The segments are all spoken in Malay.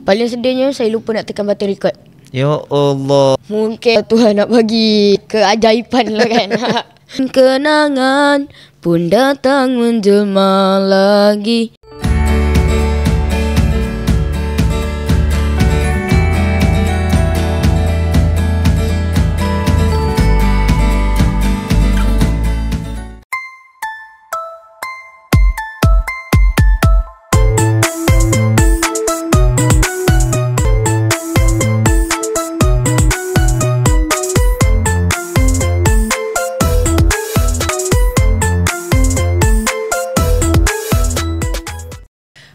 Paling sedihnya saya lupa nak tekan button record. Ya Allah. Mungkin Tuhan nak bagi keajaiban lah kan. Kenangan pun datang menjelma lagi.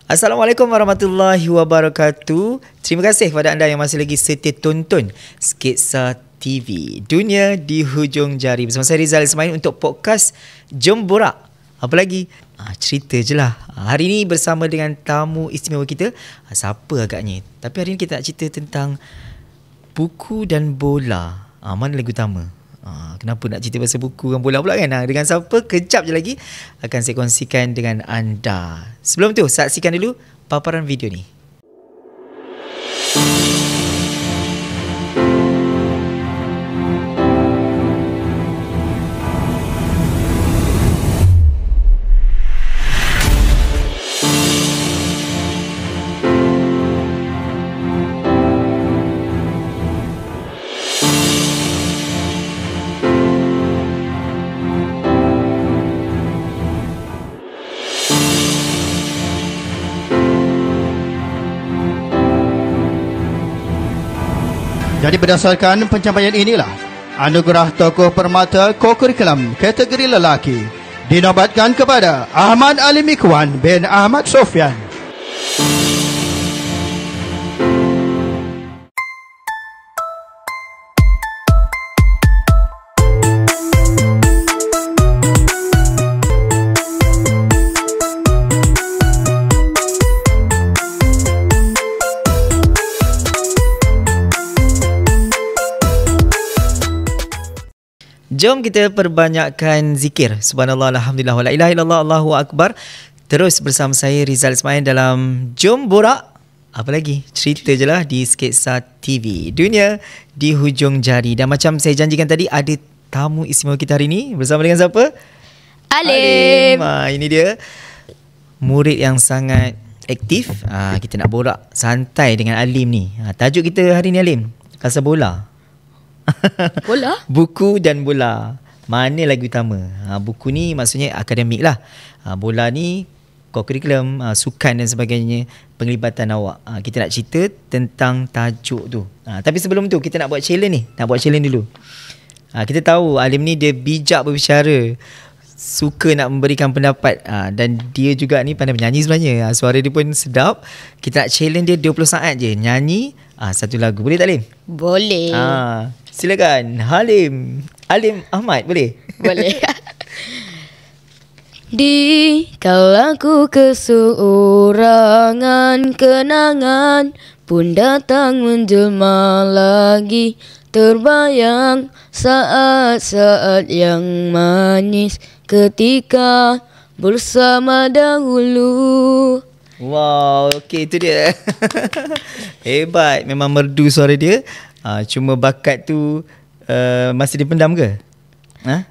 Assalamualaikum warahmatullahi wabarakatuh. Terima kasih kepada anda yang masih lagi setia tonton Sketsa TV, Dunia di Hujung Jari. Bersama saya Rizal Ismail untuk podcast Jom Borak. Apa lagi? Cerita je lah. Hari ini bersama dengan tamu istimewa kita. Siapa agaknya? Tapi hari ini kita nak cerita tentang buku dan bola. Mana lagu utama? Kenapa nak cerita pasal buku dan bola pula kan? Dengan siapa? Kejap je lagi akan saya kongsikan dengan anda. Sebelum tu, saksikan dulu paparan video ni. Jadi berdasarkan pencapaian inilah anugerah tokoh permata kokurikulum kategori lelaki dinobatkan kepada Ahmad Ali Mikwan bin Ahmad Sofyan. Jom kita perbanyakkan zikir. Subhanallah, alhamdulillah, wa la ilaha illallah, Allahu akbar. Terus bersama saya Rizal Ismail dalam Jom Borak. Apa lagi? Cerita je lah di Sketsa TV, Dunia di Hujung Jari. Dan macam saya janjikan tadi, ada tamu istimewa kita hari ini. Bersama dengan siapa? Alim. Ini dia murid yang sangat aktif. Kita nak borak santai dengan Alim ni. Tajuk kita hari ni Alim, pasal bola. Bola? Buku dan bola. Mana lagu utama? Buku ni maksudnya akademik lah. Bola ni kokurikulum, sukan dan sebagainya, penglibatan awak. Kita nak cerita tentang tajuk tu. Tapi sebelum tu kita nak buat challenge ni. Nak buat challenge dulu. Kita tahu Alim ni dia bijak berbicara, suka nak memberikan pendapat, dan dia juga ni pandai menyanyi sebenarnya. Suara dia pun sedap. Kita nak challenge dia 20 saat je nyanyi satu lagu. Boleh tak Alim? Boleh. Silakan Alim Ahmad, boleh? Boleh. Di kalaku keseorangan, kenangan pun datang menjelma lagi. Terbayang saat-saat yang manis ketika bersama dahulu. Wow, okey, itu dia. Hebat, memang merdu suara dia. Cuma bakat tu masih dipendam ke?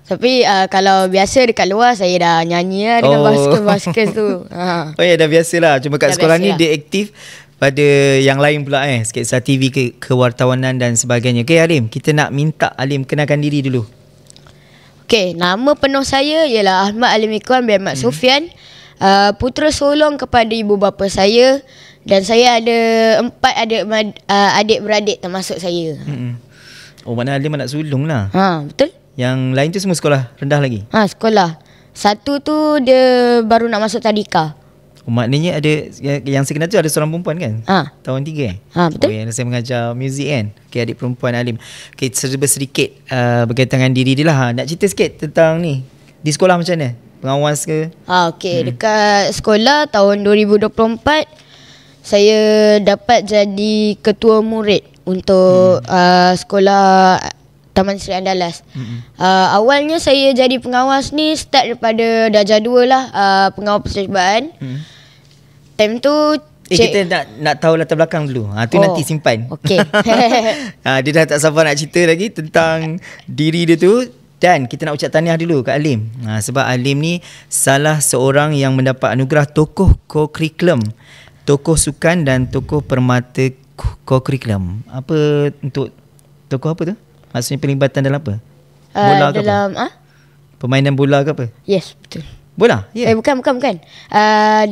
Tapi kalau biasa dekat luar saya dah nyanyi lah dengan basikal tu. Oh ya, dah biasalah. Cuma kat dah sekolah ni biasalah. dia aktif pada yang lain pula, Sketsa TV, kewartawanan dan sebagainya. Okay Alim, kita nak minta Alim kenalkan diri dulu. Okey, nama penuh saya ialah Ahmad Ali Mikwan bin Ahmad Sofyan. Putera sulung kepada ibu bapa saya, dan saya ada 4 adik-beradik termasuk saya. Oh, mana Alim anak sulung lah. Betul? Yang lain tu semua sekolah rendah lagi? Sekolah. Satu tu dia baru nak masuk tadika. Oh, maknanya ada yang saya kenal tu ada seorang perempuan kan? Tahun 3 betul. Oh, yang saya mengajar muzik kan? Okay, adik perempuan Alim. Okay, serba sedikit berkaitan dengan diri dia lah. Nak cerita sikit tentang ni, di sekolah macam mana? Pengawas ke? Okey, dekat sekolah tahun 2024 saya dapat jadi ketua murid untuk sekolah Taman Seri Andalas. Awalnya saya jadi pengawas ni start daripada darjah 2 lah, pengawal percubaan. Time tu Kita nak tahu latar belakang dulu. Tu nanti simpan. Okey. Dia dah tak sabar nak cerita lagi tentang diri dia tu. Dan kita nak ucap tahniah dulu kat Alim. Sebab Alim ni salah seorang yang mendapat anugerah tokoh co-curriculum, tokoh sukan dan tokoh permata co-curriculum. Apa untuk tokoh apa tu? Maksudnya pelibatan dalam apa? Bola ke dalam apa? Permainan bola ke apa? Yes, betul. Bola? Yeah. Bukan.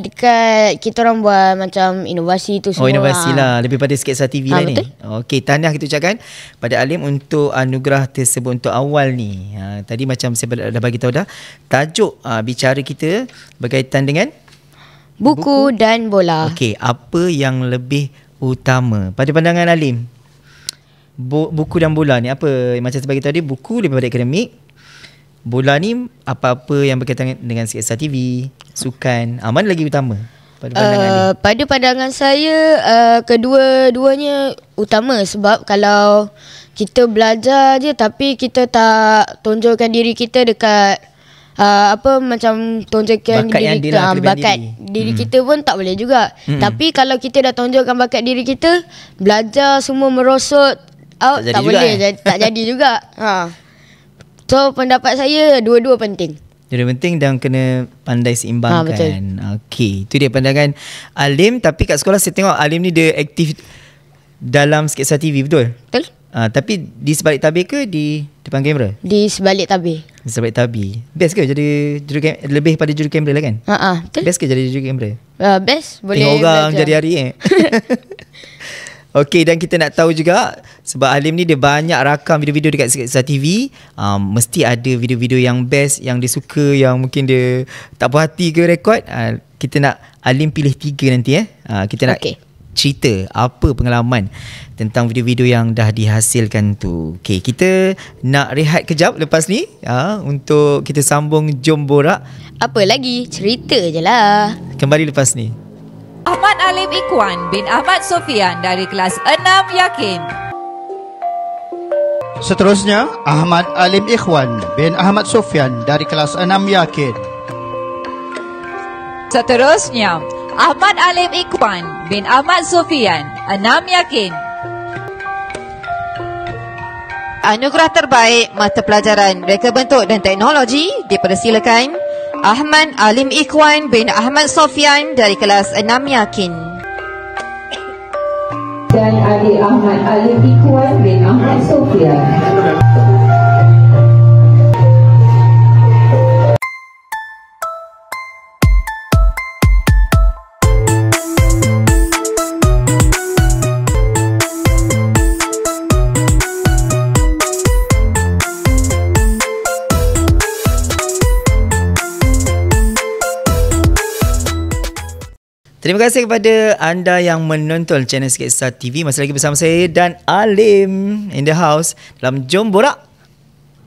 Dekat kita orang buat macam inovasi tu semua. Inovasi lah. Lebih pada Sketsa TV lah betul. ni. Okey, tahniah kita ucapkan pada Alim untuk anugerah tersebut untuk awal ni. Tadi macam saya dah bagi tahu dah. Tajuk bicara kita berkaitan dengan buku dan bola. Okey, apa yang lebih utama pada pandangan Alim? Buku dan bola ni apa? Macam saya bagi tahu tadi, buku lebih pada akademik. Bola ni apa-apa yang berkaitan dengan Sketsa TV, sukan, mana lagi utama pada pandangan ni? Pada pandangan saya kedua-duanya utama, sebab kalau kita belajar je tapi kita tak tonjolkan diri kita dekat macam tonjolkan bakat diri kita, bakat diri kita pun tak boleh juga. Tapi kalau kita dah tonjolkan bakat diri kita, belajar semua merosot out, tak boleh tak jadi juga. So pendapat saya dua-dua penting. Dua-dua penting dan kena pandai seimbangkan. Betul. Okey, itu dia pandangan Alim. Tapi kat sekolah saya tengok Alim ni dia aktif dalam Sketsa TV, betul? Betul. Tapi di sebalik tabir ke di depan kamera? Di sebalik tabir. Di sebalik tabir. Best ke jadi lebih pada juru kamera lah kan? Betul. Best ke jadi juru kamera? Best. Boleh tengok orang belajar. jadi hari Okey, dan kita nak tahu juga sebab Alim ni dia banyak rakam video-video dekat Sketsa TV. Mesti ada video-video yang best, yang dia suka, yang mungkin dia tak puas hati ke rekod. Kita nak Alim pilih 3 nanti kita nak cerita apa pengalaman tentang video-video yang dah dihasilkan tu. Okey, kita nak rehat kejap lepas ni untuk kita sambung Jom Borak. Apa lagi? Cerita je lah. Kembali lepas ni. Ahmad Alim Ikhwan bin Ahmad Sofian dari kelas 6 Yakin. Seterusnya, Ahmad Alim Ikhwan bin Ahmad Sofian dari kelas 6 Yakin. Seterusnya, Ahmad Alim Ikhwan bin Ahmad Sofian, 6 Yakin. Anugerah terbaik mata pelajaran Reka Bentuk dan Teknologi dipersilakan Ahmad Alim Ikhwan bin Ahmad Sofian dari kelas 6 Yakin. Dan adik Ahmad Alim Ikhwan bin Ahmad Sofian. Terima kasih kepada anda yang menonton channel Sketsa TV. Masih lagi bersama saya dan Alim in the house dalam Jom Borak.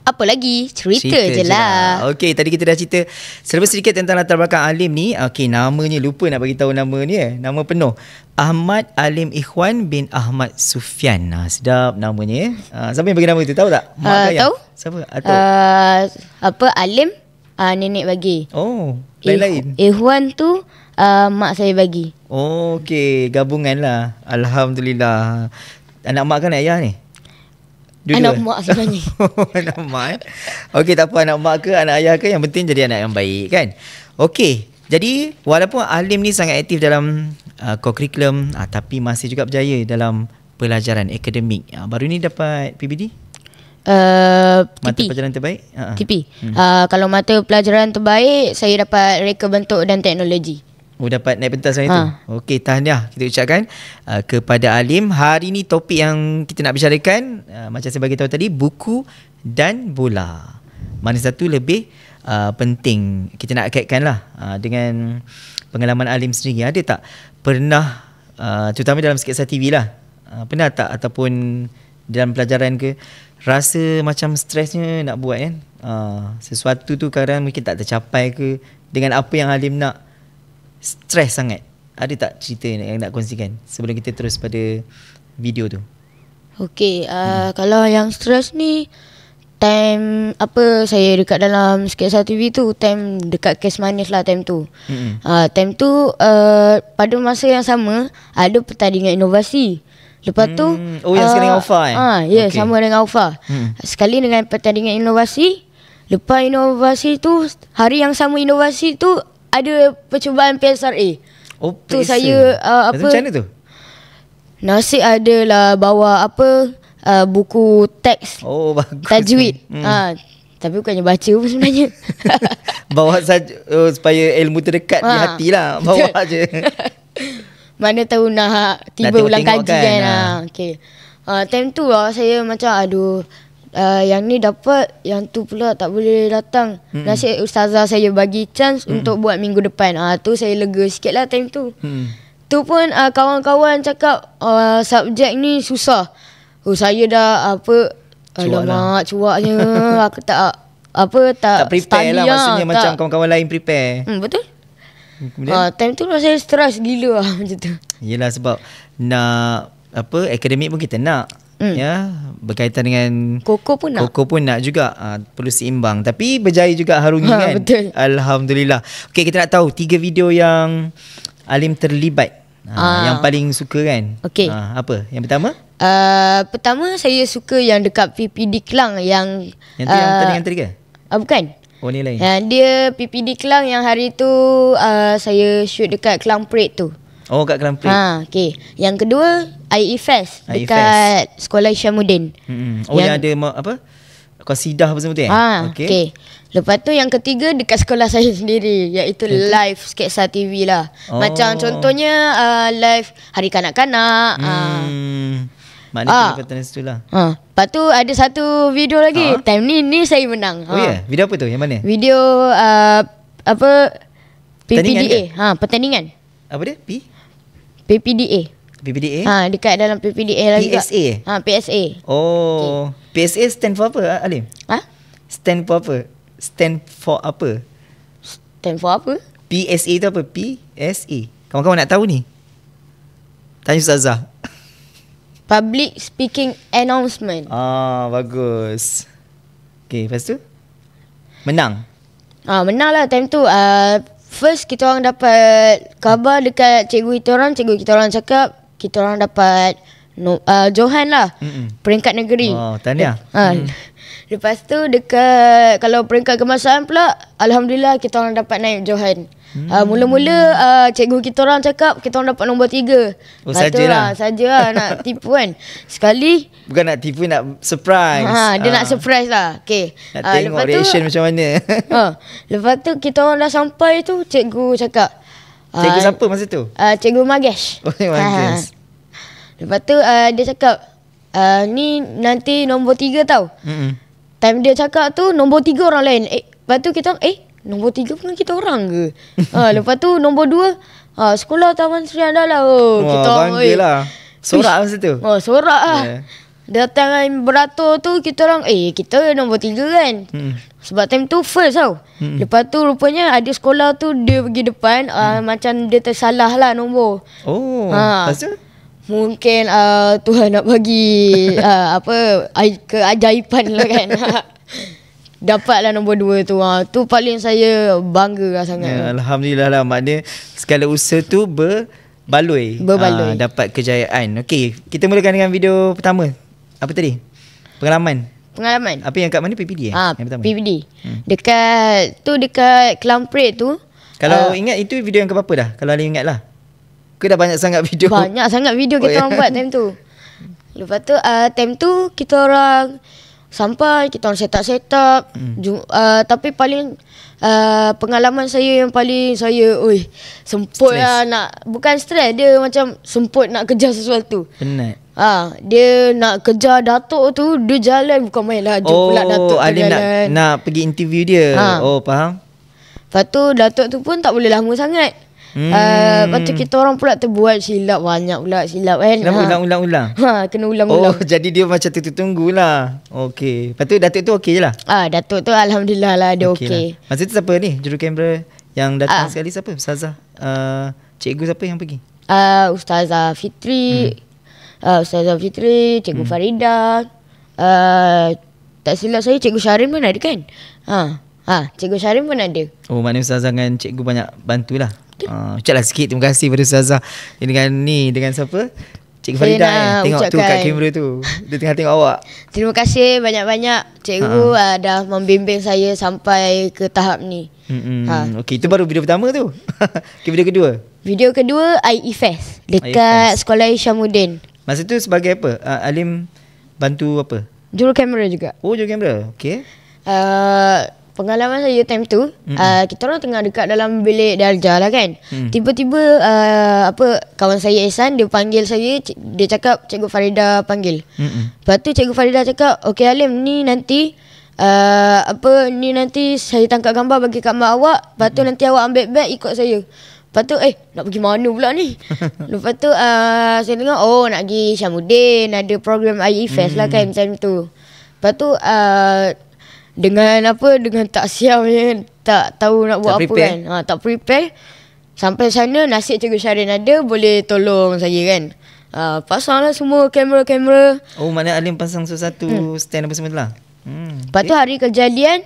Apa lagi? Cerita je lah. Okey, tadi kita dah cerita sedikit tentang latar belakang Alim ni. Okey, namanya lupa nak bagi tahu nama ni Nama penuh Ahmad Alim Ikhwan bin Ahmad Sofian. Sedap namanya. Siapa yang bagi nama tu? Tahu tak? Tahu. Siapa? Alim nenek bagi. Oh, lain-lain. Ikhwan tu mak saya bagi. Oh, okey, gabungan lah. Alhamdulillah. Anak mak kan anak ayah ni? Anak mak sebenarnya. Anak mak. Okey, tak apa anak mak ke anak ayah ke, yang penting jadi anak yang baik kan. Okey, jadi walaupun Alim ni sangat aktif dalam co-curriculum, tapi masih juga berjaya dalam pelajaran akademik. Baru ni dapat PBD? Mata pelajaran terbaik? TP. Kalau mata pelajaran terbaik, saya dapat Reka Bentuk dan Teknologi. Oh, dapat naik pentas hari tu. Okey, tahniah kita ucapkan kepada Alim. Hari ni topik yang kita nak bicarakan, macam saya bagi tahu tadi, buku dan bola. Mana satu lebih penting? Kita nak kaitkan lah dengan pengalaman Alim sendiri. Ada tak pernah, terutama dalam Sketsa TV lah, pernah tak ataupun dalam pelajaran ke, rasa macam stresnya nak buat kan? Sesuatu tu kadang mungkin tak tercapai ke, dengan apa yang Alim nak, stres sangat. Ada tak cerita yang nak kongsikan sebelum kita terus pada video tu? Okey, kalau yang stres ni time apa saya dekat dalam Sketsa TV tu, time dekat Kes Manis lah time tu. Time tu pada masa yang sama ada pertandingan inovasi. Lepas tu yang sekali dengan Alpha Ya, sama dengan Alpha. Sekali dengan pertandingan inovasi. Lepas inovasi tu, hari yang sama inovasi tu ada percubaan PSRA. Tu saya macam mana tu? Nasib adalah bawa buku teks bagus. tajwid. Tapi bukannya baca pun sebenarnya. Bawa saja supaya ilmu terdekat di hati lah. Bawa je. Mana tahu nak tiba ulang kaji kan. Okay. Time tu saya macam aduh, yang ni dapat, yang tu pula tak boleh datang. Nasib ustazah saya bagi chance untuk buat minggu depan. Tu saya lega sikit lah time tu. Tu pun kawan-kawan cakap subjek ni susah. Saya dah alamak cuaknya. Aku tak prepare lah, maksudnya tak. Macam kawan-kawan lain prepare. Betul. Time tu saya stres gila lah macam tu. Yelah, sebab nak akademik pun kita nak. Ya, berkaitan dengan Koko pun nak juga. Perlu seimbang. Tapi berjaya juga harungi kan. Betul. Alhamdulillah. Okey, kita nak tahu 3 video yang Alim terlibat. Yang paling suka kan. Okey. Apa? Yang pertama? Pertama saya suka yang dekat PPD Kelang yang tu yang pertandingan tadi ke? Bukan. Oh, ni lain. Dia PPD Kelang yang hari tu saya shoot dekat Kelang Parade tu. Oh, kat Kelang Parade. Okey. Yang kedua IE Fest dekat Sekolah Isyamuddin. Yang ada qasidah apa semua tu Okey. Lepas tu yang ketiga dekat sekolah saya sendiri, iaitu live Sketsa TV lah. Macam contohnya live Hari Kanak-Kanak. Maknanya pendapatan situ lah. Lepas tu ada satu video lagi. Time ni saya menang. Video apa tu? Yang mana? Video PPDA. Pertandingan. Apa dia? PPDA. Dekat dalam PPDA lagi. PSA? PSA. Oh, okay. PSA stand for apa, Alim? Stand for apa? Stand for apa? PSA tu apa? PSA. Kawan-kawan nak tahu ni? Tanya Ustazah. Public Speaking Announcement. Bagus. Okay, lepas tu? Menang? Menang lah time tu. First kita orang dapat khabar dekat cikgu kita orang cakap kita orang dapat Johan lah. Peringkat negeri. Tahniah. Lepas tu dekat kalau peringkat kebangsaan pula, alhamdulillah kita orang dapat naik Johan. Mula-mula cikgu kita orang cakap kita orang dapat nombor 3. Sajalah nak tipu kan. Sekali bukan nak tipu, nak surprise. Dia nak surprise lah. Okay. Nak tengok reaction macam mana. Lepas tu kita orang dah sampai tu, cikgu cakap. Cikgu siapa masa tu? Cikgu Magesh. Magesh. Lepas tu dia cakap ni nanti nombor 3 tau. Time dia cakap tu nombor 3 orang lain. Lepas tu kita nombor 3 pun kita orang ke? Lepas tu nombor 2 Sekolah Taman Sri Andala. Kita bangga lah. Sorak masa tu. Sorak lah. Datang beratur tu kita orang kita nombor 3 kan. Sebab time tu first tau. Lepas tu rupanya ada sekolah tu dia pergi depan. Macam dia tersalah lah nombor. Lepas tu? Mungkin Tuhan nak bagi keajaiban lah kan. Dapatlah nombor 2 tu. Tu paling saya bangga lah sangat. Alhamdulillah lah. Maknanya segala usaha tu berbaloi. Dapat kejayaan. Okey, kita mulakan dengan video pertama. Apa tadi? Pengalaman. Apa yang kat mana? PPD yang pertama? PPD. Dekat Kelang Parade tu. Kalau ingat itu video yang keberapa dah? Kalau Alim ingat lah. Ke dah banyak sangat video? Banyak sangat video kita orang buat time tu. Lepas tu time tu kita orang sampai, kita orang set up. Tapi paling pengalaman saya yang paling saya semput lah nak, bukan stres, dia macam semput nak kejar sesuatu. Penat. Dia nak kejar Datuk tu, dia jalan bukan main laju pula Datuk tu Alim jalan. nak pergi interview dia. Faham. Lepas tu Datuk tu pun tak boleh lama sangat. Lepas tu kita orang pula terbuat silap, banyak pula silap kan. Ulang-ulang. Kena ulang-ulang. Jadi dia macam tunggulah. Okey. Lepas tu Datuk tu okey je lah. Datuk tu alhamdulillah lah dia okey. Masa tu siapa ni jurukamera yang datang sekali siapa? Ustazah. Cikgu siapa yang pergi? Ustazah Fitri. Cikgu Farida. Tak silap saya Cikgu Syarin pun ada kan? Cikgu Syarin pun ada. Oh, maknanya Ustazah dengan cikgu banyak bantulah. Ucaplah sikit terima kasih pada Ustazah. Dengan siapa? Cikgu Farida tengok tu kat kamera tu. Dia tengah tengok awak. Terima kasih banyak-banyak cikgu dah membimbing saya sampai ke tahap ni. Okey, itu baru video pertama tu. Okay, video kedua. Video kedua IE Fest dekat Sekolah Isyamuddin. Masa tu sebagai apa? Alim bantu apa? Juru kamera juga. Oh, juru kamera. Okey. Pengalaman saya time tu, kita orang tengah dekat dalam bilik darjah lah kan. Tiba-tiba kawan saya Ehsan dia panggil saya, dia cakap Cikgu Farida panggil. Lepas tu Cikgu Farida cakap, "Okey Alim, ni nanti nanti saya tangkap gambar bagi kat mak awak, lepas tu nanti awak ambil beg ikut saya." Lepas tu nak pergi mana pula ni? Lepas tu saya dengar nak pergi Isyamuddin, ada program IE Fest lah kan macam tu. Lepas tu dengan tak siap je, tak tahu nak buat apa kan. Tak prepare. Sampai sana nasib Cikgu Syarin ada, boleh tolong saya kan. Pasang lah semua kamera-kamera. Oh, maknanya Alim pasang satu stand apa semua tu lah. Lepas tu hari kejadian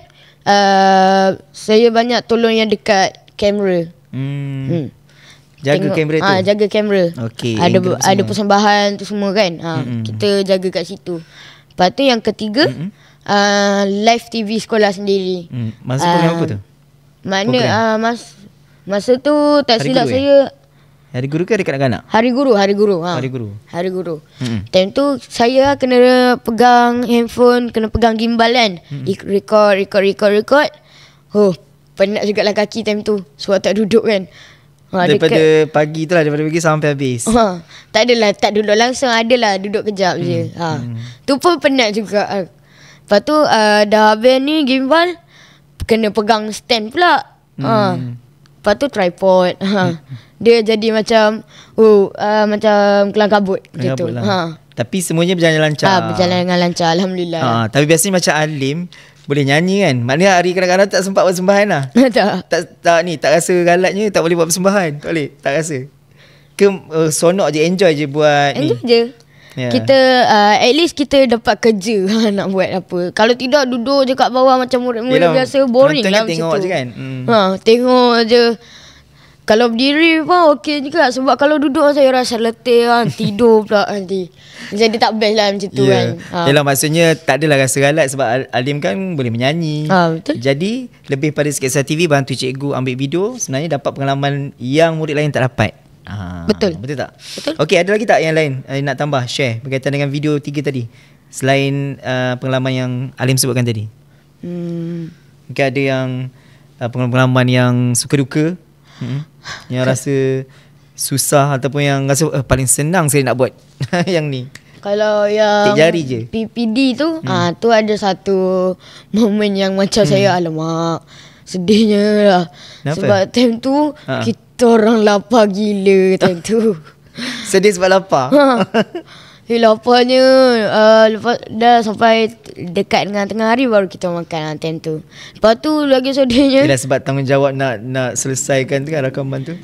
saya banyak tolong yang dekat kamera. Jaga kamera tu. Jaga kamera. Okey. Ada persembahan tu semua kan. Kita jaga kat situ. Lepas tu yang ketiga, live TV sekolah sendiri. Masa program apa tu? Mana masa tu tak silap saya Hari Guru ke dekat kanak-kanak? Hari Guru. Hari Guru. Time tu saya kena pegang handphone, kena pegang gimbal kan. Record. Penat jugalah kaki time tu sebab tak duduk kan. Daripada pagi tu lah, daripada pagi sampai habis. Tak adalah, tak duduk langsung, adalah duduk kejap je. Tu pun penat juga. Lepas tu dah habis ni gimbal, kena pegang stand pula. Lepas tu tripod. Dia jadi macam macam kelang kabut gitu. Tapi semuanya berjalan lancar. Berjalan dengan lancar, alhamdulillah. Tapi biasanya macam Alim boleh nyanyi kan. Maknanya hari kadang-kadang tak sempat buat persembahan lah. Tak rasa galatnya tak boleh buat persembahan. Tak rasa. Ke sonok je, enjoy je buat enjoy je. Kita at least kita dapat kerja nak buat apa. Kalau tidak duduk je kat bawah macam murid-murid biasa, boring lah macam tu. Tengok je kan. Tengok je. Kalau berdiri pun okey juga. Sebab kalau duduk saya rasa letih kan. Tidur pula nanti. Jadi tak best lah macam tu kan. Yelah, maksudnya tak adalah rasa galat sebab Alim kan boleh menyanyi. Betul. Jadi lebih pada Sketsa TV bantu cikgu ambil video, sebenarnya dapat pengalaman yang murid lain tak dapat. Betul. Betul tak? Betul. Okey, ada lagi tak yang lain nak tambah share berkaitan dengan video 3 tadi? Selain pengalaman yang Alim sebutkan tadi. Mungkin ada yang pengalaman yang suka-duka, yang rasa susah ataupun yang rasa paling senang saya nak buat yang ni. Kalau yang tik jari je. PPD tu, tu ada satu momen yang macam saya alamak, sedihnya lah. Kenapa? Sebab time tu kita orang lapar gila time tu. Sedih sebab lapar. Laparnya lepas dah sampai dekat dengan tengah hari baru kita makan time tu. Lepas tu lagi sedihnya, Yelah, sebab tanggungjawab nak selesaikan tu kan rakaman tu.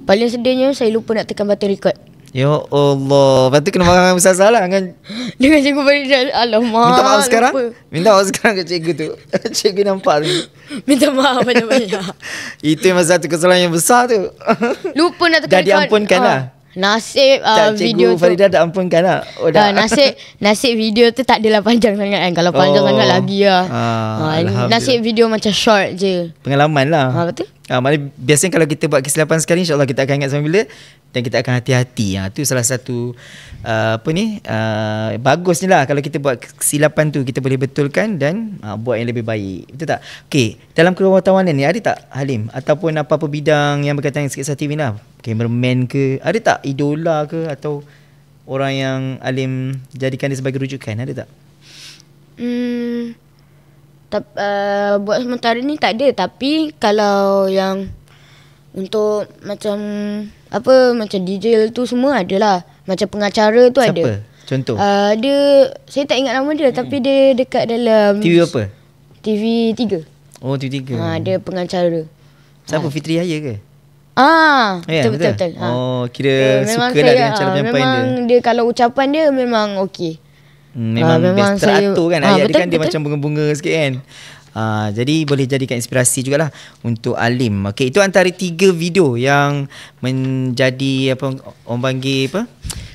paling sedihnya saya lupa nak tekan button record. Ya Allah. Lepas tu kena marah dengan Ustazah lah kan. Dengan Cikgu Farida. Alamak, Minta maaf sekarang. lupa. Minta maaf sekarang ke cikgu tu. Cikgu nampak tu. Minta maaf banyak-banyak. Itu memang satu kesalahan yang besar tu. Lupa nak tekan Dah diampunkan lah. Nasib video Cikgu Farida dah ampunkan lah. Dah. Nasib video tu tak adalah panjang sangat kan. Kalau panjang sangat lagi lah. Nasib video macam short je. Pengalaman lah. Betul. Maknanya biasanya kalau kita buat kesilapan sekali, InsyaAllah kita akan ingat sampai bila. Dan kita akan hati-hati. Itu salah satu bagusnya lah. Kalau kita buat kesilapan tu, kita boleh betulkan dan buat yang lebih baik. Betul tak? Okay, dalam kewartawanan ni ada tak Halim, ataupun apa-apa bidang yang berkaitan dengan Sketsa TV lah, cameraman ke, ada tak idola ke, atau orang yang Halim jadikan dia sebagai rujukan, ada tak? Buat sementara ni tak ada. Tapi kalau yang untuk macam macam DJ tu semua adalah. Macam pengacara tu. Siapa? Ada. Contoh? Dia, saya tak ingat nama dia, tapi dia dekat dalam TV apa? TV3. Oh, TV3. Dia pengacara. Siapa? Fitri Yahya ke? Betul. Oh, kira suka lah dengan cara penyampaian dia. Memang dia kalau ucapan dia memang okey. Memang best teratur kan. Ayat betul, dia kan dia macam bunga-bunga sikit kan. Jadi boleh jadikan inspirasi jugalah untuk Alim. Okey, itu antara 3 video yang menjadi apa orang panggil apa?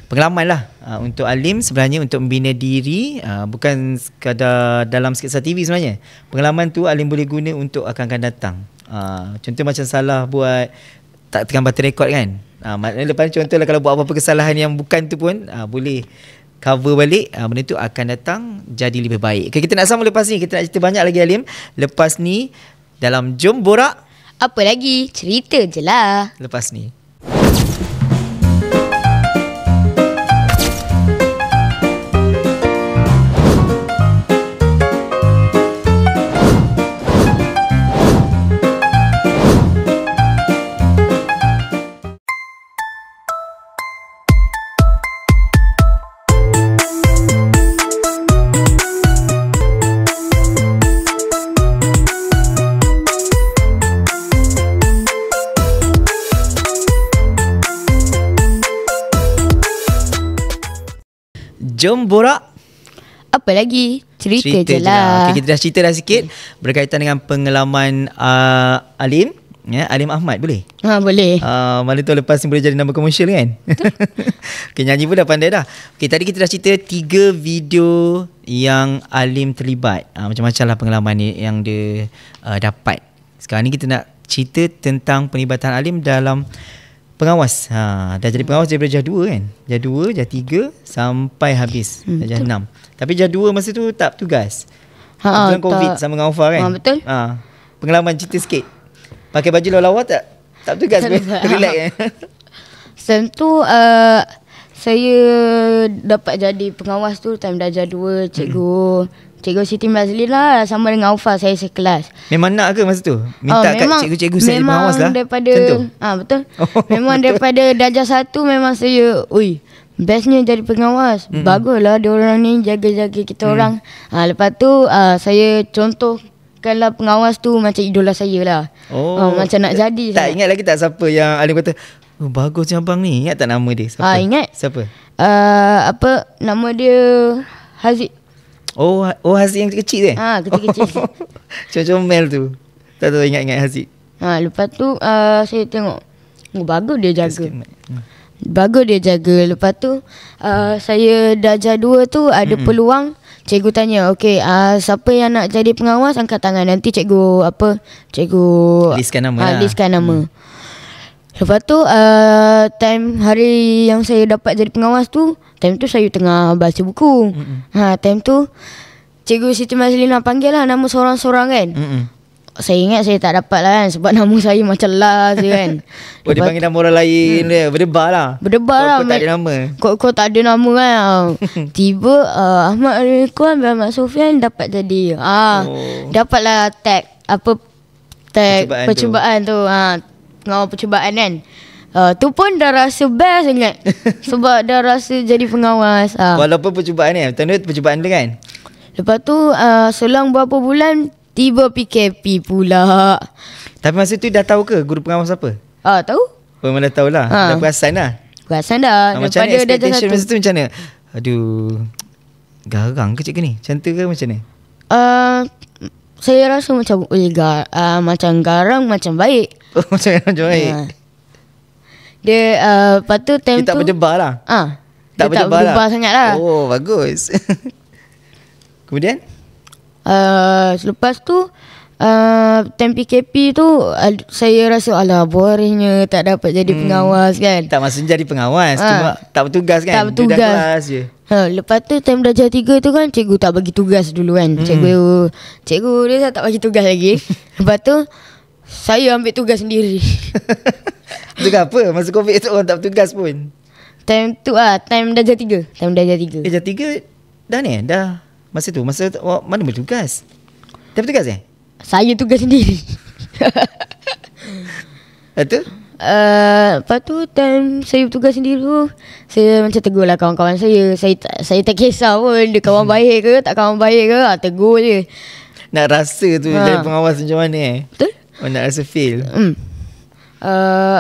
Pengalaman lah untuk Alim sebenarnya untuk membina diri, bukan sekadar dalam Sketsa TV sebenarnya. Pengalaman tu Alim boleh guna untuk akan datang. Contoh macam salah buat tak tekan button record kan. Maknanya lepas contoh lah kalau buat apa-apa kesalahan yang bukan tu pun boleh cover balik, benda tu akan datang jadi lebih baik. Okay, kita nak sambung lepas ni. Kita nak cerita banyak lagi Alim. Lepas ni dalam Jom Borak. Apa lagi? Cerita je lah. Lepas ni. Jom Borak. Apa lagi? Cerita je lah. Okay, kita dah cerita dah sikit berkaitan dengan pengalaman Alim. Ya, Alim Ahmad boleh? Boleh. Mana tahu lepas ni boleh jadi nama komersial kan? Okay, nyanyi pun dah pandai dah. Okay, tadi kita dah cerita 3 video yang Alim terlibat. Macam-macam lah pengalaman ni yang dia dapat. Sekarang ni kita nak cerita tentang penglibatan Alim dalam pengawas. Dah jadi pengawas daripada Jah 2 kan? Jah 2, Jah 3 sampai habis. Jah 6. Tapi Jah 2 masa tu tak bertugas. Kebetulan COVID sama dengan Aufar kan? Betul. Pengalaman cerita sikit. Pakai baju lawa-lawa tak bertugas pun. Relax kan? Time tu saya dapat jadi pengawas tu time dah Jah 2. Cikgu Siti Mazlina sama dengan Aufar, saya sekelas. Memang nak ke masa tu? Minta kat cikgu-cikgu saya pengawas lah? Daripada, betul. Memang daripada darjah 1 memang saya, bestnya jadi pengawas. Baguslah dia orang ni jaga-jaga kita orang. Lepas tu saya contohkanlah pengawas tu macam idola saya lah. Macam nak jadi. Tak ingat lagi tak siapa yang Alim kata, bagusnya abang ni. Ingat tak nama dia? Siapa? Ingat. Siapa? Nama dia Haziq. Haziq yang kecil tu kecil-kecil. Comel tu. Tak tahu ingat-ingat Haziq. Lepas tu saya tengok bagus dia jaga. Bagus dia jaga. Lepas tu saya dah Jah 2 tu ada peluang. Cikgu tanya, okey, siapa yang nak jadi pengawas angkat tangan. Nanti cikgu listkan nama. Listkan nama. Lepas tu time hari yang saya dapat jadi pengawas tu, time tu saya tengah baca buku. Time tu Cikgu Siti Mazlina panggil lah nama seorang-seorang kan. Saya ingat saya tak dapat lah kan, sebab nama saya macam last je kan. Dia panggil nama orang lain dia. Berdebar lah. Kau tak ada nama. Kau tak ada nama kan. Tiba Ahmad Alimikuan dan Ahmad Sofian dapat jadi. Dapatlah tag percubaan tu. Pengawal percubaan kan. Tu pun dah rasa best sangat. Sebab dah rasa jadi pengawas. Walaupun percubaan ni, percubaan dia kan. Lepas tu selang berapa bulan tiba PKP pula. Tapi masa tu dah tahu ke guru pengawas apa? Tahu. Memang dah tahulah. Dah perasan lah. Perasan dah. Macam mana expectation masa tu macam mana? Aduh, garang ke cikgu ni? Cantik ke macam mana? Saya rasa macam macam garang macam baik. Macam baik. Dia lepas tu time dia tak tu berdebar lah. Tak berdebar sangat lah. Bagus. Kemudian selepas tu time PKP tu saya rasa boringnya tak dapat jadi pengawas kan. Tak maksudnya jadi pengawas, cuma tak bertugas kan. Tak bertugas. Duduk kelas je. Lepas tu time dah Jah 3 tu kan, cikgu tak bagi tugas dulu kan. Cikgu dia tak bagi tugas lagi. Lepas tu saya ambil tugas sendiri. Tugas apa? Masa COVID tu orang tak bertugas pun. Time tu time dah Jah 3. Time dah Jah 3. Jah 3 dah ni dah. Masa mana bertugas? Tak bertugas Saya tugas sendiri. Lepas tu time saya bertugas sendiri tu, saya macam tegur lah kawan-kawan saya. Saya tak kisah pun dia kawan baik ke tak kawan baik ke, tegur je. Nak rasa tu jadi pengawas macam mana Betul. Nak rasa feel.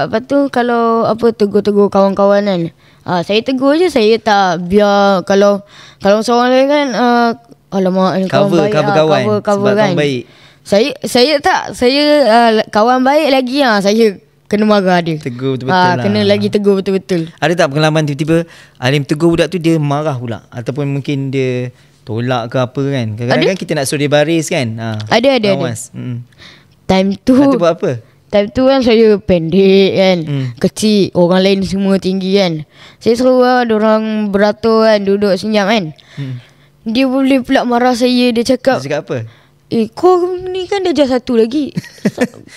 Lepas tu kalau tegur-tegur kawan-kawan kan, Saya tegur je, saya tak biar kalau seorang lain kan alamak Cover kawan cover sebab kan. kawan baik. Saya kawan baik lagi saya kena marah dia. Tegur betul-betul lah. Kena lagi tegur betul-betul. Ada tak pengalaman tiba-tiba Alim tegur budak tu dia marah pula, ataupun mungkin dia tolak ke apa kan? Kadang-kadang kita nak suruh dia baris kan. Ada. Time tu buat apa? Time tu kan saya pendek kan, kecil, orang lain semua tinggi kan. Saya suruh diorang beratur kan, duduk senyap kan. Dia boleh pula marah saya. Dia cakap apa? Kau ni kan darjah 1 lagi.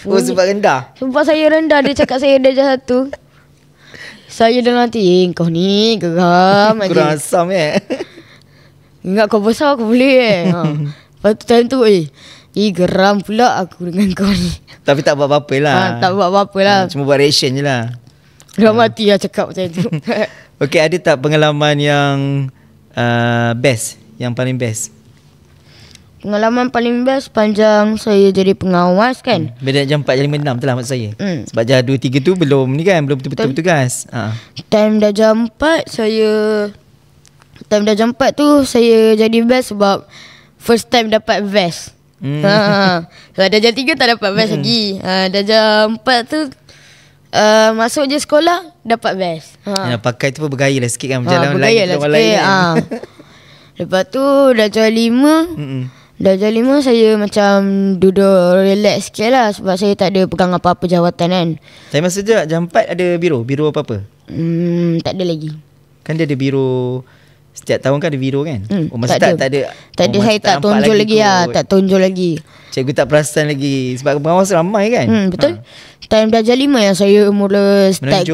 Sebab rendah. Sebab saya rendah. Dia cakap saya darjah 1. Saya dalam hati, kau ni geram aja. Kurang asam Ingat kau besar aku boleh Lepas tu time tu geram pula aku dengan kau ni. Tapi tak buat apa-apa lah. Tak buat apa-apa lah. Cuma buat reaction je lah. Dalam hati lah cakap macam tu. Okay, ada tak pengalaman yang best, yang paling best? Pengalaman paling best panjang saya jadi pengawas kan. Beda jam 4 jam 5 6 tu lah maksud saya. Sebab jam 2 3 tu belum ni kan, belum betul-betul bertugas. Time dah jam 4 tu saya jadi best sebab first time dapat vest. Dah jam 3 tak dapat vest lagi. Dah jam 4 tu masuk je sekolah dapat vest. Pakai tu pun bergaya lah sikit kan, berjalan bergaya lah orang lain kan. Lepas tu dah jam 5. Dah jam 5 saya macam duduk relax sikit lah, sebab saya tak ada pegang apa-apa jawatan kan. Saya masa je jam 4 ada biro apa-apa? Tak ada lagi. Kan dia ada biro, setiap tahun kan ada biro kan? Masa tak ada. Tak ada, saya tak tunjuk lagi tak tunjuk lagi. Cikgu tak perasan lagi sebab pengawas ramai kan? Betul. Time dah jam 5 yang saya mula start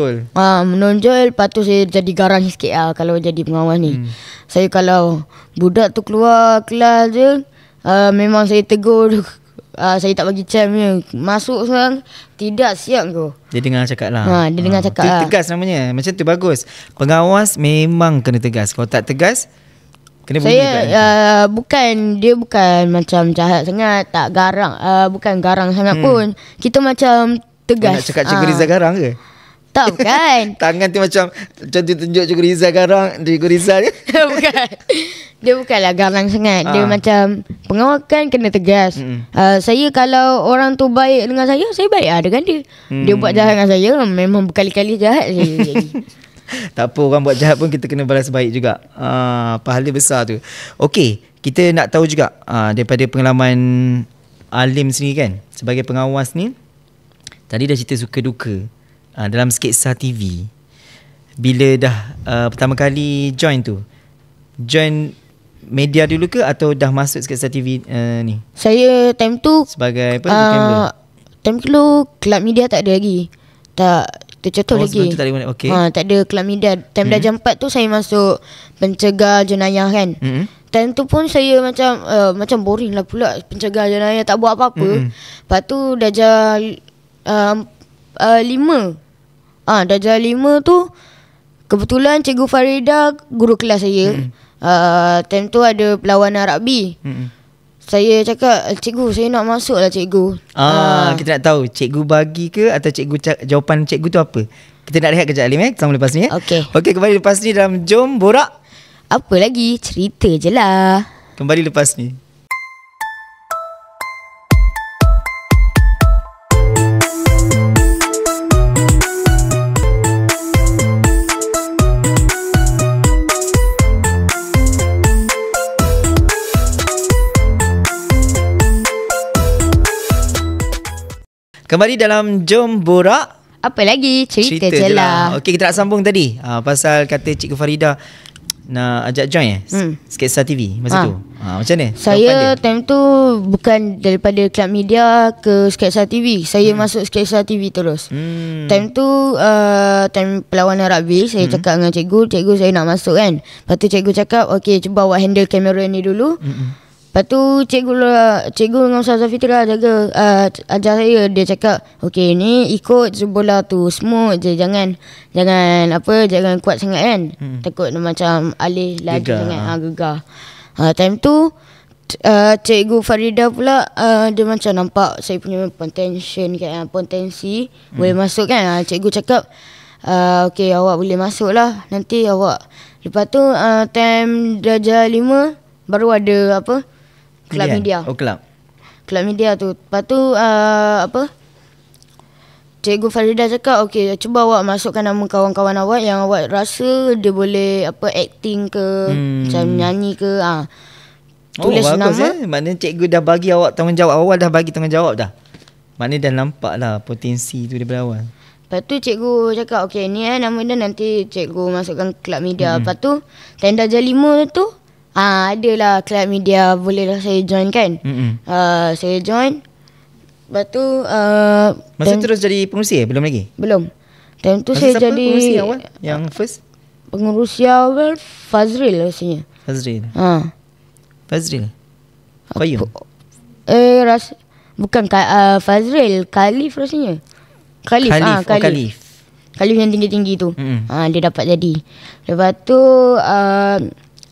menonjol. Lepas tu saya jadi garang sikit kalau jadi pengawas ni. Saya kalau budak tu keluar kelas je, memang saya tegur. Saya tak bagi cam dia. Masuk sekarang, tidak siap kau. Dia dengar cakap lah. Dia dengar cakap lah. Tegas namanya. Macam tu bagus. Pengawas memang kena tegas. Kalau tak tegas, kena bunyi. Saya dia bukan macam jahat sangat, tak garang, bukan garang sangat pun. Kita macam tegas. Nak cakap Cikgu Rizal garang ke? Tak, bukan. Tangan tu macam tunjuk Cikgu Rizal garang, Cikgu Rizal ke? Bukan. Dia bukanlah garang sangat. Dia macam pengawal kan kena tegas. Saya kalau orang tu baik dengan saya baik dengan dia. Dia buat jahat dengan saya, memang berkali-kali jahat saya. Tak apa, orang buat jahat pun kita kena balas baik juga. Pahala besar tu. Okey, kita nak tahu juga daripada pengalaman Alim sendiri kan, sebagai pengawas ni, tadi dah cerita suka duka dalam Sketsa TV. Bila dah pertama kali join media dulu ke atau dah masuk Sketsa TV ni? Saya time tu sebagai apa? Time tu kelab media tak ada lagi. Tak tercetus lagi. Tak ada, okay. Tak ada kelab media. Time dah jam 4 tu saya masuk pencegah jenayah kan. Time tu pun saya macam boring lah pula, pencegah jenayah tak buat apa-apa. Lepas tu dah jam 5. Dah jam 5 tu kebetulan Cikgu Farida guru kelas saya. Time tu ada perlawanan rugby. Saya cakap, cikgu saya nak masuk lah cikgu. Kita nak tahu cikgu bagi ke atau jawapan cikgu tu apa? Kita nak rehat kejap Alim sama lepas ni Okey, kembali lepas ni dalam Jom Borak. Apa lagi, cerita je lah. Kembali lepas ni. Kembali dalam Jom Borak. Apa lagi, cerita je lah. Okey, kita nak sambung tadi pasal kata Cikgu Farida nak ajak join Sketsa TV masa tu. Macam mana? Saya time tu bukan daripada kelab media ke Sketsa TV. Saya masuk Sketsa TV terus. Time tu time perlawanan rugby, saya cakap dengan cikgu saya nak masuk kan. Lepas tu cikgu cakap, okey cuba awak handle kamera ni dulu. Lepas tu cikgu dengan Ustazah Fitra jaga ajar saya. Dia cakap, okey ni ikut bola tu, smooth je, jangan kuat sangat kan. Takut macam alih laju sangat, gegar. Time tu Cikgu Farida pula dia macam nampak saya punya potensi boleh masuk kan. Cikgu cakap okey awak boleh masuk lah. Nanti awak. Lepas tu time darjah 5 baru ada apa? Kelab media. Oh, kelab Media tu. Lepas tu Cikgu Farida cakap, okey cuba awak masukkan nama kawan-kawan awak yang awak rasa dia boleh acting ke, macam nyanyi ke. Tulis bagus nama. Maknanya cikgu dah bagi awak tanggungjawab. Awal dah bagi tanggungjawab dah. Maknanya dah nampak lah potensi tu daripada awal. Lepas tu cikgu cakap, okey ni nama dia, nanti cikgu masukkan kelab media. Lepas tu time darjah 5 tu adalah kelab media, bolehlah saya join kan. Saya join. Lepas tu Masa terus jadi pengurusi belum lagi? Belum. Time tu Masa saya siapa jadi pengurusi awal? Yang first? Pengurusi awal Fazril rasanya. Fazril Qayyum. Bukan Fazril, Khalif rasanya. Khalif. Khalif yang tinggi-tinggi tu. Dia dapat jadi. Lepas tu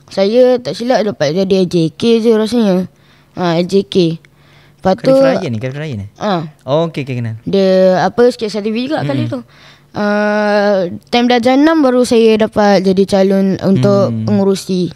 saya tak silap dapat jadi AJK je rasanya. AJK. Lepas tu Khalif Ryan ni? Oh, okey kenal. Dia Sketsa TV juga kali tu. Time darjah 6 baru saya dapat jadi calon untuk pengurusi.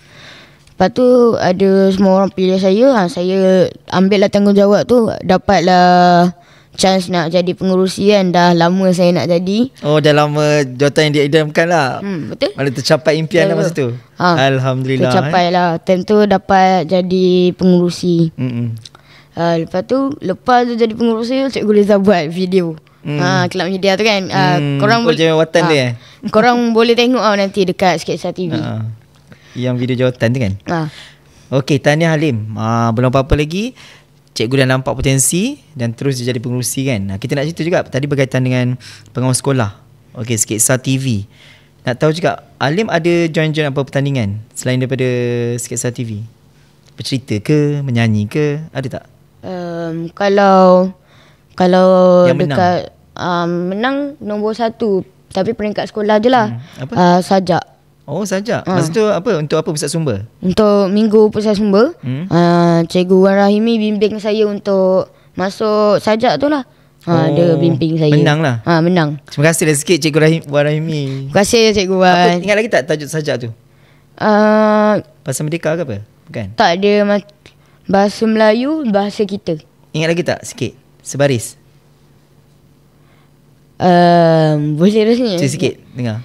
Lepas tu ada semua orang pilih saya. Saya ambil lah tanggungjawab tu. Dapatlah chance nak jadi pengurusi kan. Dah lama saya nak jadi. Oh, dah lama jawatan yang diidamkan lah. Betul. Malah tercapai impian lah masa tu. Alhamdulillah. Tercapai lah. Time tu dapat jadi pengurusi. Lepas tu jadi pengurusi, Cikgu Liza buat video. Kelab media tu kan. Korang boleh jawatan tu korang boleh tengok nanti dekat Sketsa TV. Yang video jawatan tu kan. Okey, tahniah Halim. Belum apa-apa lagi. Cikgu dah nampak potensi dan terus dia jadi pengurusi kan. Kita nak cerita juga tadi berkaitan dengan pengawas sekolah. Okey, Sketsa TV. Nak tahu juga Halim ada join apa pertandingan selain daripada Sketsa TV? Bercerita ke, menyanyi ke, ada tak? Kalau yang dekat menang nombor 1, tapi peringkat sekolah je lah. Sajak. Oh, sajak. Masa tu apa? Untuk apa pusat sumber? Untuk minggu pusat sumber. Cikgu Wan Rahimi bimbing saya untuk masuk sajak tu lah. Dia bimbing saya. Menang lah. Menang. Terima kasih dah sikit Cikgu Wan Rahimi. Terima kasih Cikgu Wan. Apa, ingat lagi tak tajuk sajak tu? Pasal Merdeka ke apa? Bukan? Tak, dia bahasa Melayu, bahasa kita. Ingat lagi tak sikit? Sebaris. Boleh rasanya. Cuba sikit dengar.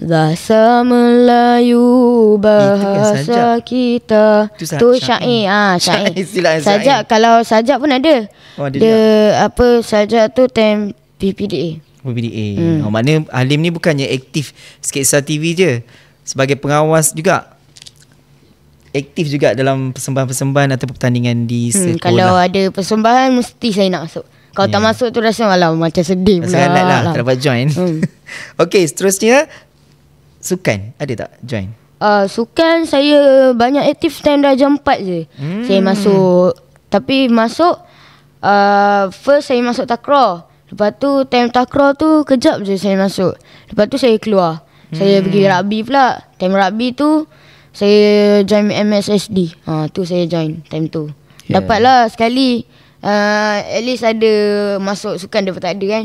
Bahasa Melayu, bahasa kita. Tu syair. Syair. Sajak, kalau sajak pun ada. Dia sajak tu time PPDA. Maknanya Halim ni bukannya aktif Sketsa TV je. Sebagai pengawas juga. Aktif juga dalam persembahan-persembahan atau pertandingan di sekolah. Kalau ada persembahan mesti saya nak masuk. Kalau tak masuk tu rasa macam sedih pula. Rasa lah tak dapat join. Okey, seterusnya sukan ada tak join? Sukan saya banyak aktif time darjah 4 je. Saya masuk. Tapi masuk first saya masuk takraw. Lepas tu time takraw tu kejap je saya masuk. Lepas tu saya keluar. Saya pergi rugby pula. Time rugby tu saya join MSSD. Tu saya join time tu. Dapatlah sekali. At least ada masuk sukan, dia tak ada kan.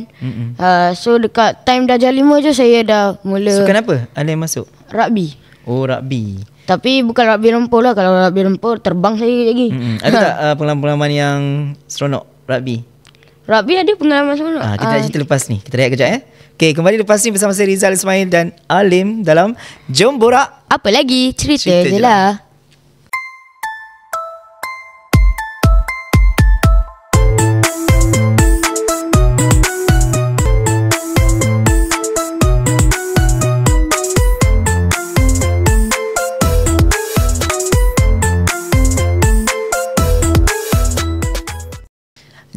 So dekat time darjah 5 je saya dah mula. Sukan apa Halim masuk? Rugby. Oh, rugby. Tapi bukan rugby rempur lah. Kalau rugby rempur terbang saya lagi. Ada tak pengalaman-pengalaman yang seronok rugby? Rugby ada pengalaman seronok. Kita nak cerita lepas ni. Kita rehat kejap Okey, kembali lepas ni bersama saya Rizal Ismail dan Halim dalam Jom Borak. Apa lagi? Cerita je lah.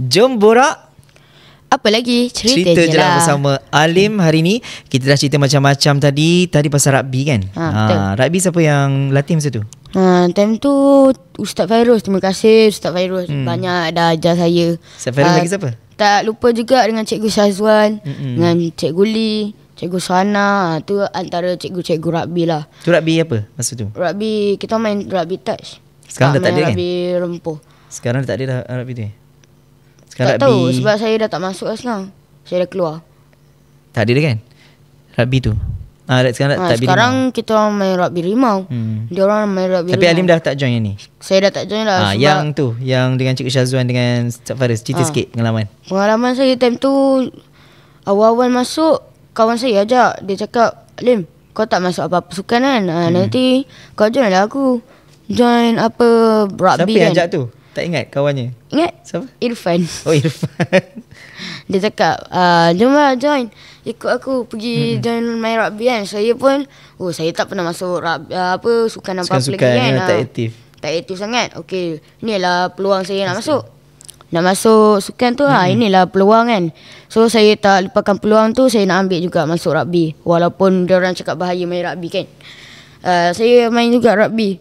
Jom Borak. Apa lagi? Cerita je lah bersama Halim. Hari ni kita dah cerita macam-macam tadi. Tadi pasal rugby kan? Rugby siapa yang latih masa tu? Time tu Ustaz Fairuz. Terima kasih Ustaz Fairuz. Banyak dah ajar saya. Ustaz Fairuz lagi siapa? Tak lupa juga dengan Cikgu Syazwan, dengan Cikgu Lee, Cikgu Sana. Tu antara cikgu-cikgu rugby lah. Tu rugby apa masa tu? Rugby, kita main rugby touch. Sekarang dah tak ada kan? Rugby rempur. Sekarang dah tak ada dah rugby tu. Tak tahu sebab saya dah tak masuk lah sekarang. Saya dah keluar. Tak ada dah kan rugby tu? Sekarang tak Sekarang kita orang main rugby rimau. Dia orang main rugby Tapi rimau. Alim dah tak join yang ni? Saya dah tak join lah. Sebab Yang tu, yang dengan Cikgu Syazwan dengan Ustaz Faris. Cerita sikit pengalaman. pengalaman saya time tu, awal-awal masuk, kawan saya ajak. Dia cakap, Alim, kau tak masuk apa-apa sukan kan? Nanti kau join lah aku. Join apa rugby. Siapa yang kan? ajak tu? Tak ingat kawannya? Ingat? Siapa? Irfan. Oh, Irfan. Dia cakap, jom lah join. Ikut aku pergi join main rugby kan. Saya pun, saya tak pernah masuk rugby, sukan apa-apa lagi Sukan-sukan kan. tak aktif. Tak aktif sangat. Okey, ni lah peluang saya nak masuk. Nak masuk sukan tu inilah peluang kan. So saya tak lupakan peluang tu, saya nak ambil juga masuk rugby. Walaupun diorang cakap bahaya main rugby kan. Saya main juga rugby.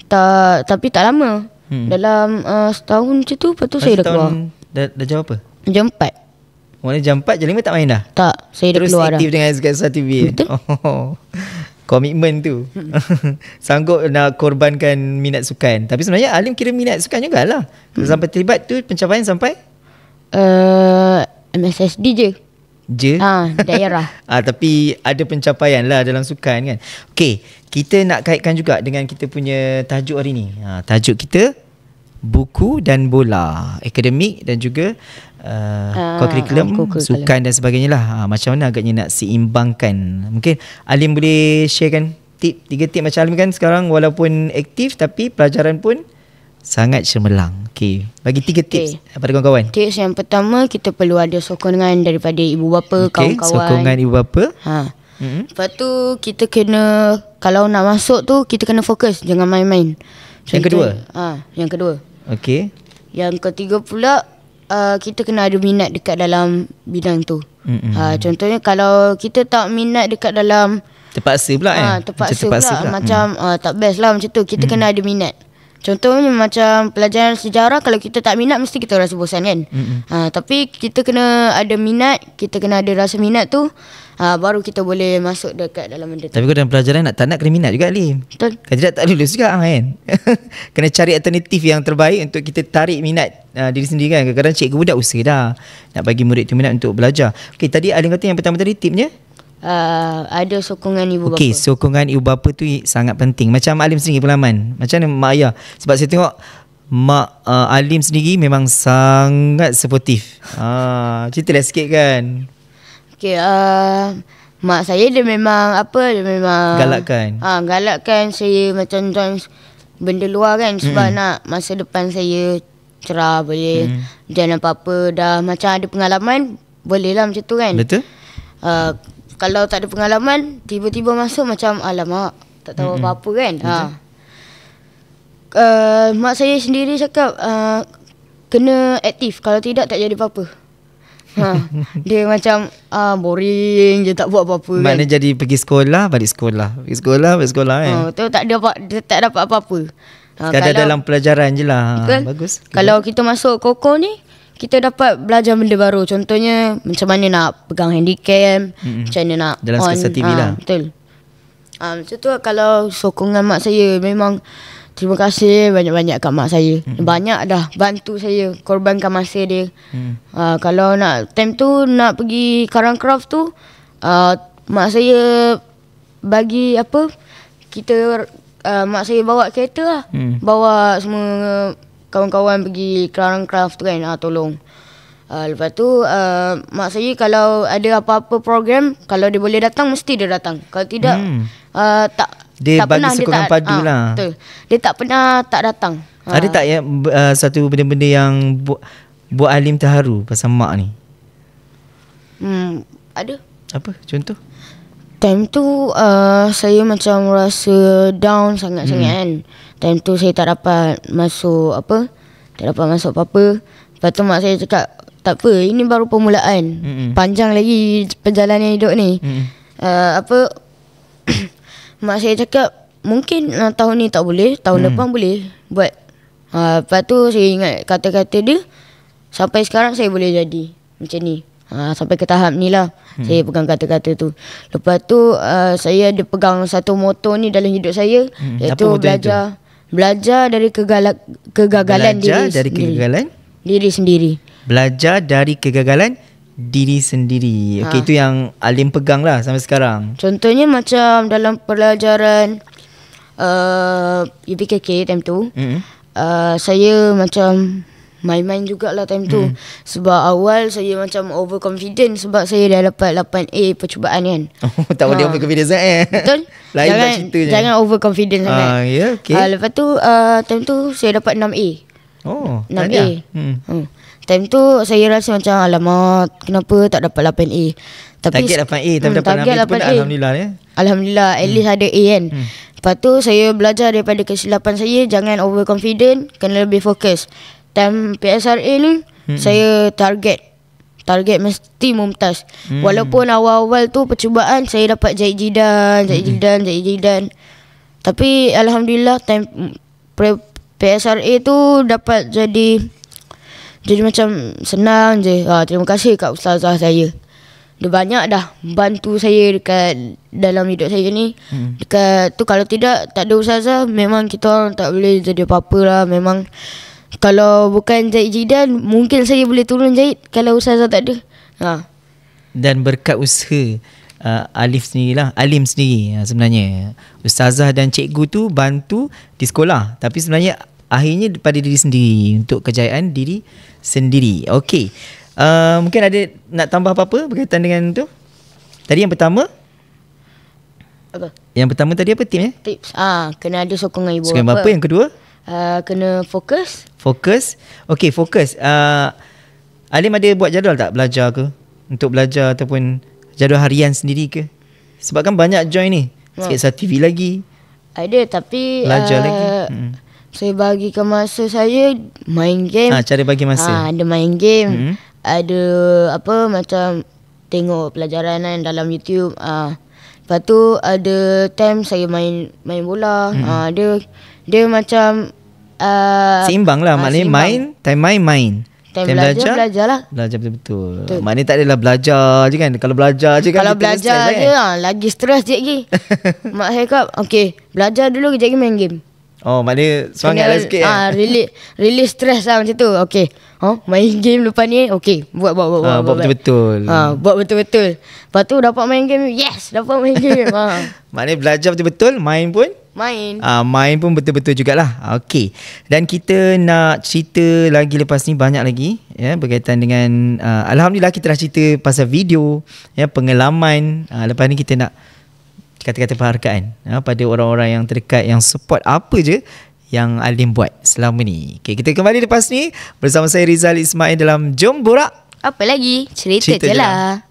Tapi tak lama. Dalam setahun macam tu, lepas tu saya dah keluar. Dah jam apa? Jam 4. Maknanya jam 4, jam 5 tak main dah? Tak, saya dah Terus keluar dah. aktif dengan Sketsa TV. Betul. Komitmen tu. Sanggup nak korbankan minat sukan. Tapi sebenarnya Alim kira minat sukan jugalah. Sampai terlibat tu pencapaian sampai? MSSD je. Daerah. Tapi ada pencapaian lah dalam sukan kan. Okey, kita nak kaitkan juga dengan kita punya tajuk hari ni. Tajuk kita buku dan bola, akademik dan juga kurikulum, sukan dan sebagainya lah. Macam mana agaknya nak seimbangkan. Mungkin Alim boleh sharekan 3 tip macam Alim kan sekarang walaupun aktif tapi pelajaran pun sangat cemerlang. Okey, bagi 3 tips kepada kawan-kawan. Tips yang pertama, kita perlu ada sokongan daripada ibu bapa, kawan-kawan. Sokongan ibu bapa. Lepas tu kita kena, kalau nak masuk tu kita kena fokus, jangan main-main. Yang kedua? Yang kedua. Okey. Yang ketiga pula, kita kena ada minat dekat dalam bidang tu. Contohnya kalau kita tak minat dekat dalam, terpaksa pula terpaksa pula. Macam tak best lah macam tu. Kita kena ada minat. Contohnya macam pelajaran sejarah, kalau kita tak minat mesti kita rasa bosan kan. Tapi kita kena ada minat, kita kena ada rasa minat tu, baru kita boleh masuk dekat dalam benda tu. Tapi kalau dalam pelajaran nak tak nak kena minat juga Alim. Betul. Kalau tidak tak lulus juga kan. Kena cari alternatif yang terbaik untuk kita tarik minat diri sendiri kan. Kadang-kadang cikgu pun dah usaha dah nak bagi murid tu minat untuk belajar. Okey, tadi Alim kata yang pertama tadi tipnya ada sokongan ibu bapa. Okey, sokongan ibu bapa tu sangat penting. Macam Alim sendiri pengalaman, macam mana mak ayah? Sebab saya tengok mak Alim sendiri memang sangat supportif. Ceritalah sikit kan. Okey, mak saya dia memang dia memang galakkan saya macam join benda luar kan. Sebab nak masa depan saya cerah, boleh join apa-apa. Dah macam ada pengalaman, boleh lah macam tu kan. Betul. Kalau tak ada pengalaman, tiba-tiba masuk macam alamak, tak tahu apa-apa kan. Mak saya sendiri cakap kena aktif, kalau tidak tak jadi apa-apa. Dia macam boring je, tak buat apa-apa kan. Maknanya jadi pergi sekolah, balik sekolah, pergi sekolah, balik sekolah kan. Betul, tak dapat apa-apa. Sekadar dalam pelajaran je lah. Bagus. Kalau kita masuk koko ni, kita dapat belajar benda baru. Contohnya macam mana nak pegang handycam, macam mana nak dalam Sketsa TV lah. Betul. Macam tu kalau sokongan mak saya, memang terima kasih banyak-banyak kat mak saya. Banyak dah bantu saya, korbankan masa dia. Kalau nak time tu nak pergi Karangcraft tu, mak saya bagi kita mak saya bawa kereta lah. Bawa semua kawan-kawan pergi Karangcraft tu kan, tolong. Lepas tu mak saya kalau ada apa-apa program, kalau dia boleh datang mesti dia datang. Kalau tidak dia tak bagi pernah, sokongan padu lah. Betul. Dia tak pernah tak datang. Ada tak satu benda-benda yang buat Alim terharu pasal mak ni? Ada. Apa contoh? Time tu saya macam rasa down sangat-sangat kan. Time tu saya tak dapat masuk tak dapat masuk apa-apa. Lepas tu mak saya cakap, tak apa, ini baru permulaan. Panjang lagi perjalanan hidup ni. Mak saya cakap, mungkin tahun ni tak boleh, tahun depan boleh buat. Lepas tu saya ingat kata-kata dia, sampai sekarang saya boleh jadi macam ni. Sampai ke tahap ni lah saya pegang kata-kata tu. Lepas tu saya ada pegang satu moto ni dalam hidup saya, iaitu belajar dari kegagalan diri sendiri. Belajar dari kegagalan diri sendiri. Okey, itu yang Alim pegang lah sampai sekarang. Contohnya macam dalam pelajaran UPKK time tu, saya macam main-main jugalah time tu. Sebab awal saya macam overconfident sebab saya dah dapat 8A percubaan kan. Tak boleh overconfident Betul. Lain lah ceritanya. Jangan overconfident sangat. Ya, okey. Lepas tu time tu saya dapat 6A. Oh, 6A. Time tu saya rasa macam alamak, kenapa tak dapat 8A. Tapi target 8A tapi dapat 6A pun alhamdulillah ya. Alhamdulillah, at least ada A kan. Lepas tu saya belajar daripada kesilapan saya, jangan overconfident, kena lebih fokus. Time PSRA ni saya target mesti mumtaz. Walaupun awal-awal tu percubaan saya dapat jahit jidan. Tapi alhamdulillah time PSRA tu dapat jadi macam senang je. Terima kasih kat ustazah saya. Dia banyak dah bantu saya dekat dalam hidup saya ni. Dekat tu kalau tidak, tak ada ustazah, memang kita orang tak boleh jadi apa-apa lah. Memang kalau bukan jahit jidan, mungkin saya boleh turun jahit kalau ustazah tak ada. Dan berkat usaha Alim sendiri sebenarnya. Ustazah dan cikgu tu bantu di sekolah, tapi sebenarnya akhirnya pada diri sendiri, untuk kejayaan diri sendiri. Okey. Mungkin ada nak tambah apa-apa berkaitan dengan tu? Tadi yang pertama? Apa? Yang pertama tadi apa tipsnya? Tips. Kena ada sokongan ibu Sokongan bapa. Yang kedua? Kena fokus. Fokus. Okey, fokus. Alim ada buat jadual tak belajar ke? Untuk belajar ataupun jadual harian sendiri ke? Sebab kan banyak join ni. Sketsa TV lagi. Ada, tapi belajar lagi. Saya bagikan masa saya main game. Cara bagi masa. Ada main game. Ada apa macam tengok pelajaran kan dalam YouTube. Lepas tu ada time saya main bola. Dia macam seimbang lah. Maknanya main. Time belajar lah. Belajar betul-betul. Maknanya tak adalah belajar je kan. Kalau belajar je kan, kalau belajar je lagi stres je lagi. Mak saya kata, okay, belajar dulu, kejap lagi main game. Oh, maknanya semangat lah sikit release stress lah macam tu. Okay, main game lepas ni. Okay, buat betul-betul. Buat betul-betul. Lepas tu dapat main game. Yes, dapat main game. Maknanya belajar betul-betul, main pun main pun betul-betul jugalah. Okey. Dan kita nak cerita lagi lepas ni, banyak lagi ya, berkaitan dengan alhamdulillah kita dah cerita pasal video ya, pengalaman. Lepas ni kita nak kata-kata penghargaan pada orang-orang yang terdekat yang support apa je yang Alim buat selama ni. Okay, kita kembali lepas ni bersama saya Rizal Ismail dalam Jom Borak. Apa lagi? Cerita je lah.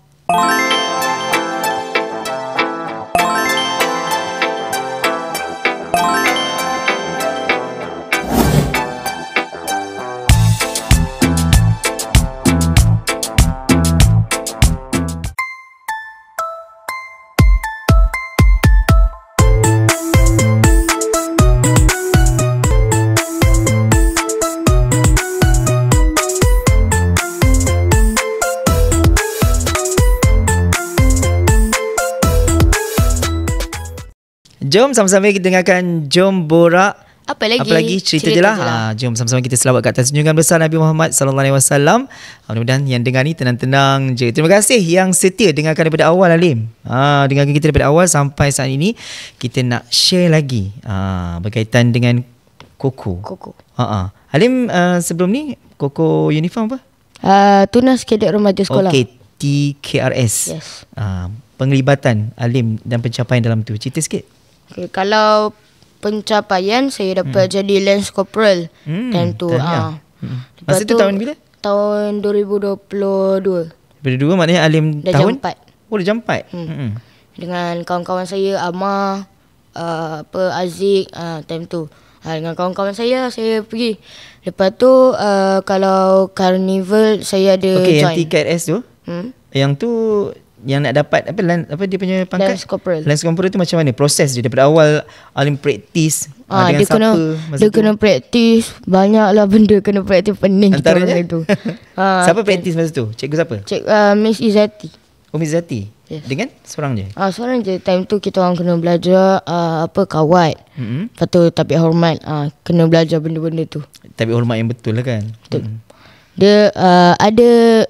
Jom sama-sama kita dengarkan Jom Borak. Apa lagi? Cerita je lah. Jom sama-sama kita selawat kat atas junjungan besar Nabi Muhammad sallallahu alaihi wasallam. Mudah-mudahan yang dengar ni tenang-tenang je. Terima kasih yang setia dengarkan daripada awal, Alim. Dengarkan kita daripada awal sampai saat ini. Kita nak share lagi berkaitan dengan Koko. Alim, sebelum ni Koko uniform apa? Tunas Kadet Remaja Sekolah. Okey, TKRS. Yes. Penglibatan Alim dan pencapaian dalam tu. Cerita sikit. Okay, kalau pencapaian saya dapat jadi Lance Corporal time tu. Masa tu tahun bila? Tahun 2022. 2022 maknanya Alim dah tahun? Jam 4. Oh, dah jam 4. Dengan kawan-kawan saya, Amar, Aziz, time tu. Dengan kawan-kawan saya pergi. Lepas tu kalau carnival saya ada join. Yang TKS tu? Yang tu yang nak dapat apa dia punya pangkat? Lance Corporal tu macam mana proses dia daripada awal Alim praktis dengan siapa dia kena praktis, banyaklah benda kena praktis, pening antaranya tu. Siapa praktis masa tu? Cikgu siapa? Miss Izzati. Oh, Miss Izzati. Yes. Dengan seorang je? Seorang je. Time tu kita orang kena belajar kawat. Lepas tu tabiat hormat. Kena belajar benda-benda tu. Tabiat hormat yang betul lah kan? Betul. Dia ada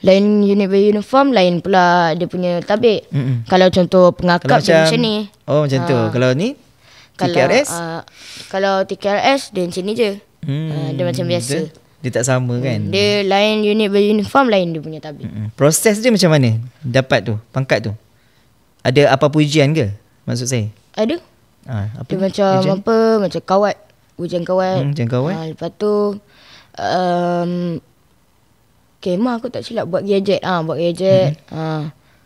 lain unit beruniform, lain pula dia punya tabik. Kalau contoh pengakap dia macam ni. Oh macam tu. Kalau ni TKRS? Kalau TKRS dia macam ni je. Dia macam biasa. Dia tak sama kan? Dia lain unit beruniform, lain dia punya tabik. Proses dia macam mana? Dapat tu, pangkat tu. Ada apa-apa ujian ke? Maksud saya. Ada. Apa Dia macam ujian? Macam kawat. Ujian kawat. Ujian kawat. Lepas tu kemah aku tak silap buat gadget. Buat gadget.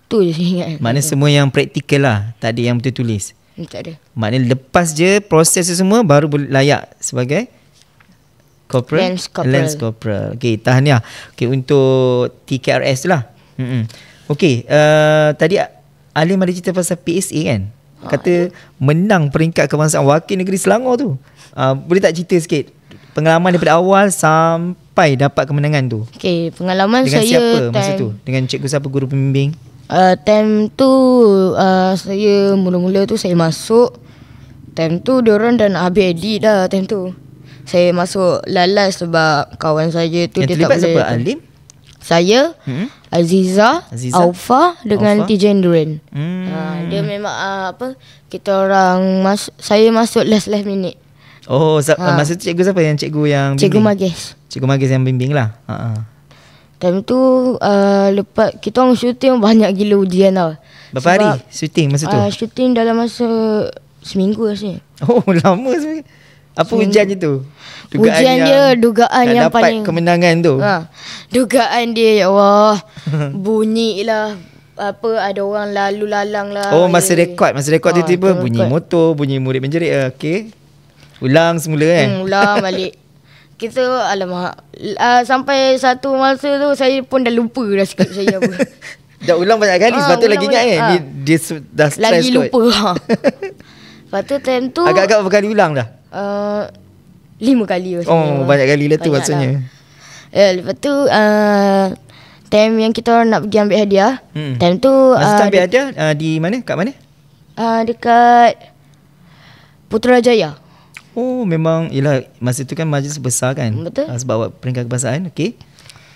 Tu je saya ingat. Maknanya semua yang praktikal lah. Tak ada yang betul tulis. Tak ada. Maknanya lepas je proses tu semua baru layak sebagai Lance Corporal. Okey, tahniah. Okey, untuk TKRS tu lah. Okey, tadi Alim ada cerita pasal PSA kan? Kata menang peringkat kebangsaan wakil negeri Selangor tu. Boleh tak cerita sikit pengalaman daripada awal sampai dapat kemenangan tu? Okey, pengalaman dengan saya siapa masa tu? Dengan cikgu siapa, guru pembimbing? Time tu saya mula-mula tu saya masuk. Time tu diorang dah nak habis edit dah time tu. Saya masuk lalas sebab kawan saya tu yang dia tak boleh. Yang terlibat siapa? Alim? Saya, Aziza, Aufa dengan Tijan Duran. Dia memang kita orang saya masuk last minute. Oh, masa tu cikgu siapa? Yang cikgu yang bimbing? Cikgu Magis. Cikgu Magis yang bimbing lah. Time tu lepas kita orang syuting banyak gila ujian tau. Berapa hari syuting masa tu? Syuting dalam masa seminggu rasanya. Oh, lama sebenarnya. Apa ujian je tu? Dugaan yang paling dapat kemenangan tu. Dugaan dia, ya Allah. Bunyi lah. Ada orang lalu lalang lah. Oh, masa rekod tu tiba bunyi motor, bunyi murid menjerit. Okey. Ulang semula kan? Ulang balik. Kita alamak. Sampai satu masa tu saya pun dah lupa dah skrip saya apa. Dah ulang banyak kali sebab tu lagi ingat kan? Dia dah stress lagi lupa. Lepas tu time tu agak-agak berapa kali ulang dah? 5 kali maksudnya. Oh, banyak kali lah tu maksudnya. Lepas tu time yang kita orang nak pergi ambil hadiah. Time tu masa tu ambil hadiah di mana? Kat mana? Dekat Putrajaya. Oh, memang ialah masa tu kan majlis besar kan? Betul. Sebab buat peringkat kebangsaan. Okey.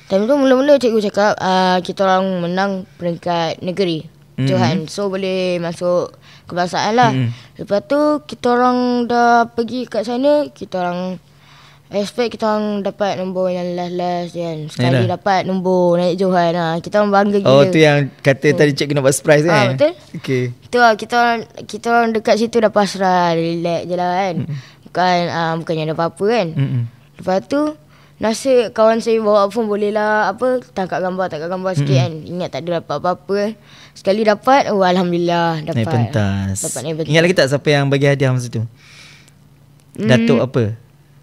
Time tu mula-mula cikgu cakap kita orang menang peringkat negeri. Johan. So boleh masuk kebangsaan lah. Lepas tu kita orang dah pergi kat sana, kita orang expect kita orang dapat nombor yang last kan. Sekali dapat nombor naik Johan lah. Kita orang bangga gila. Oh, tu yang kata tadi cikgu nak buat surprise kan? Betul. Okey. Tu lah kita orang dekat situ dah pasrah, relax je lah kan. Bukannya ada apa-apa kan. Lepas tu nasib kawan saya bawa phone boleh lah tangkap gambar sikit kan. Ingat tak ada dapat apa-apa kan. Sekali dapat, alhamdulillah dapat. Naik pentas. Dapat naik pentas. Ingat lagi tak siapa yang bagi hadiah masa tu? Datuk apa?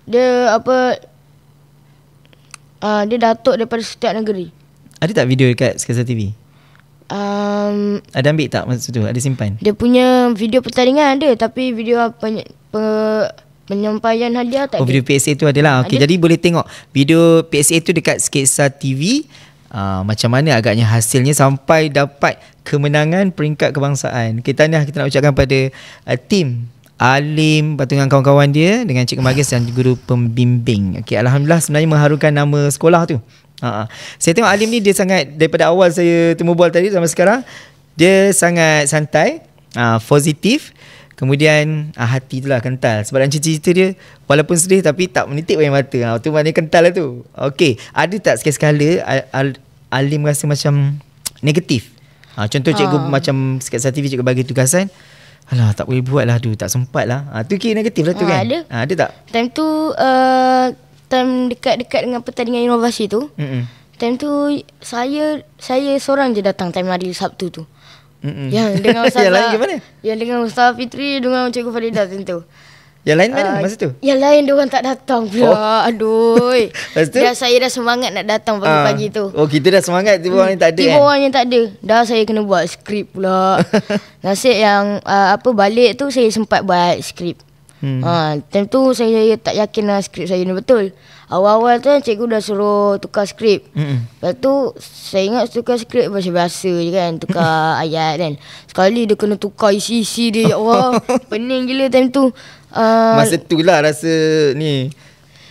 Dia dia datuk daripada setiap negeri. Ada tak video dekat Sketsa TV? Ada ambil tak masa tu? Ada simpan? Dia punya video pertandingan ada, tapi video penyampaian hadiah tak ada. Oh, video PSA tu adalah. Okey, jadi boleh tengok video PSA tu dekat Sketsa TV. Macam mana agaknya hasilnya sampai dapat kemenangan peringkat kebangsaan. Kita nak ucapkan pada tim Alim dengan kawan-kawan dia dengan Cikgu Magis dan guru pembimbing. Okey, alhamdulillah sebenarnya mengharumkan nama sekolah tu. Saya tengok Alim ni dia sangat, daripada awal saya temu bual tadi sampai sekarang, dia sangat santai, positif. Kemudian hati tu lah kental. Sebab dalam cerita dia walaupun sedih tapi tak menitik air mata. Tu maknanya kental lah tu. Okey, ada tak sekali-sekala Alim rasa macam negatif? Contoh cikgu macam Sketsa TV cikgu bagi tugasan, alah tak boleh buat lah, tak sempat lah. Tu kira negatif lah tu kan? Ada tak? Time tu time dekat-dekat dengan pertandingan inovasi tu. Time tu saya seorang je datang time hari Sabtu tu. Yang dengan Ustazah. Yang lain ke mana? Yang dengan Ustazah Fitri, dengan Cikgu Faridah tentu. Yang lain mana masa tu? Yang lain diorang tak datang pula. Aduh. Saya dah semangat nak datang pagi-pagi tu. Oh, kita dah semangat, tiba orang yang tak ada tiba orang yang tak ada. Dah saya kena buat skrip pula. Nasib yang balik tu saya sempat buat skrip. Time tu saya tak yakin lah skrip saya ni betul. Awal-awal tu cikgu dah suruh tukar skrip. Lepas tu saya ingat tukar skrip biasa-biasa je kan, tukar ayat kan. Sekali dia kena tukar isi-isi dia. Ya Allah, pening gila time tu. Masa tu lah rasa ni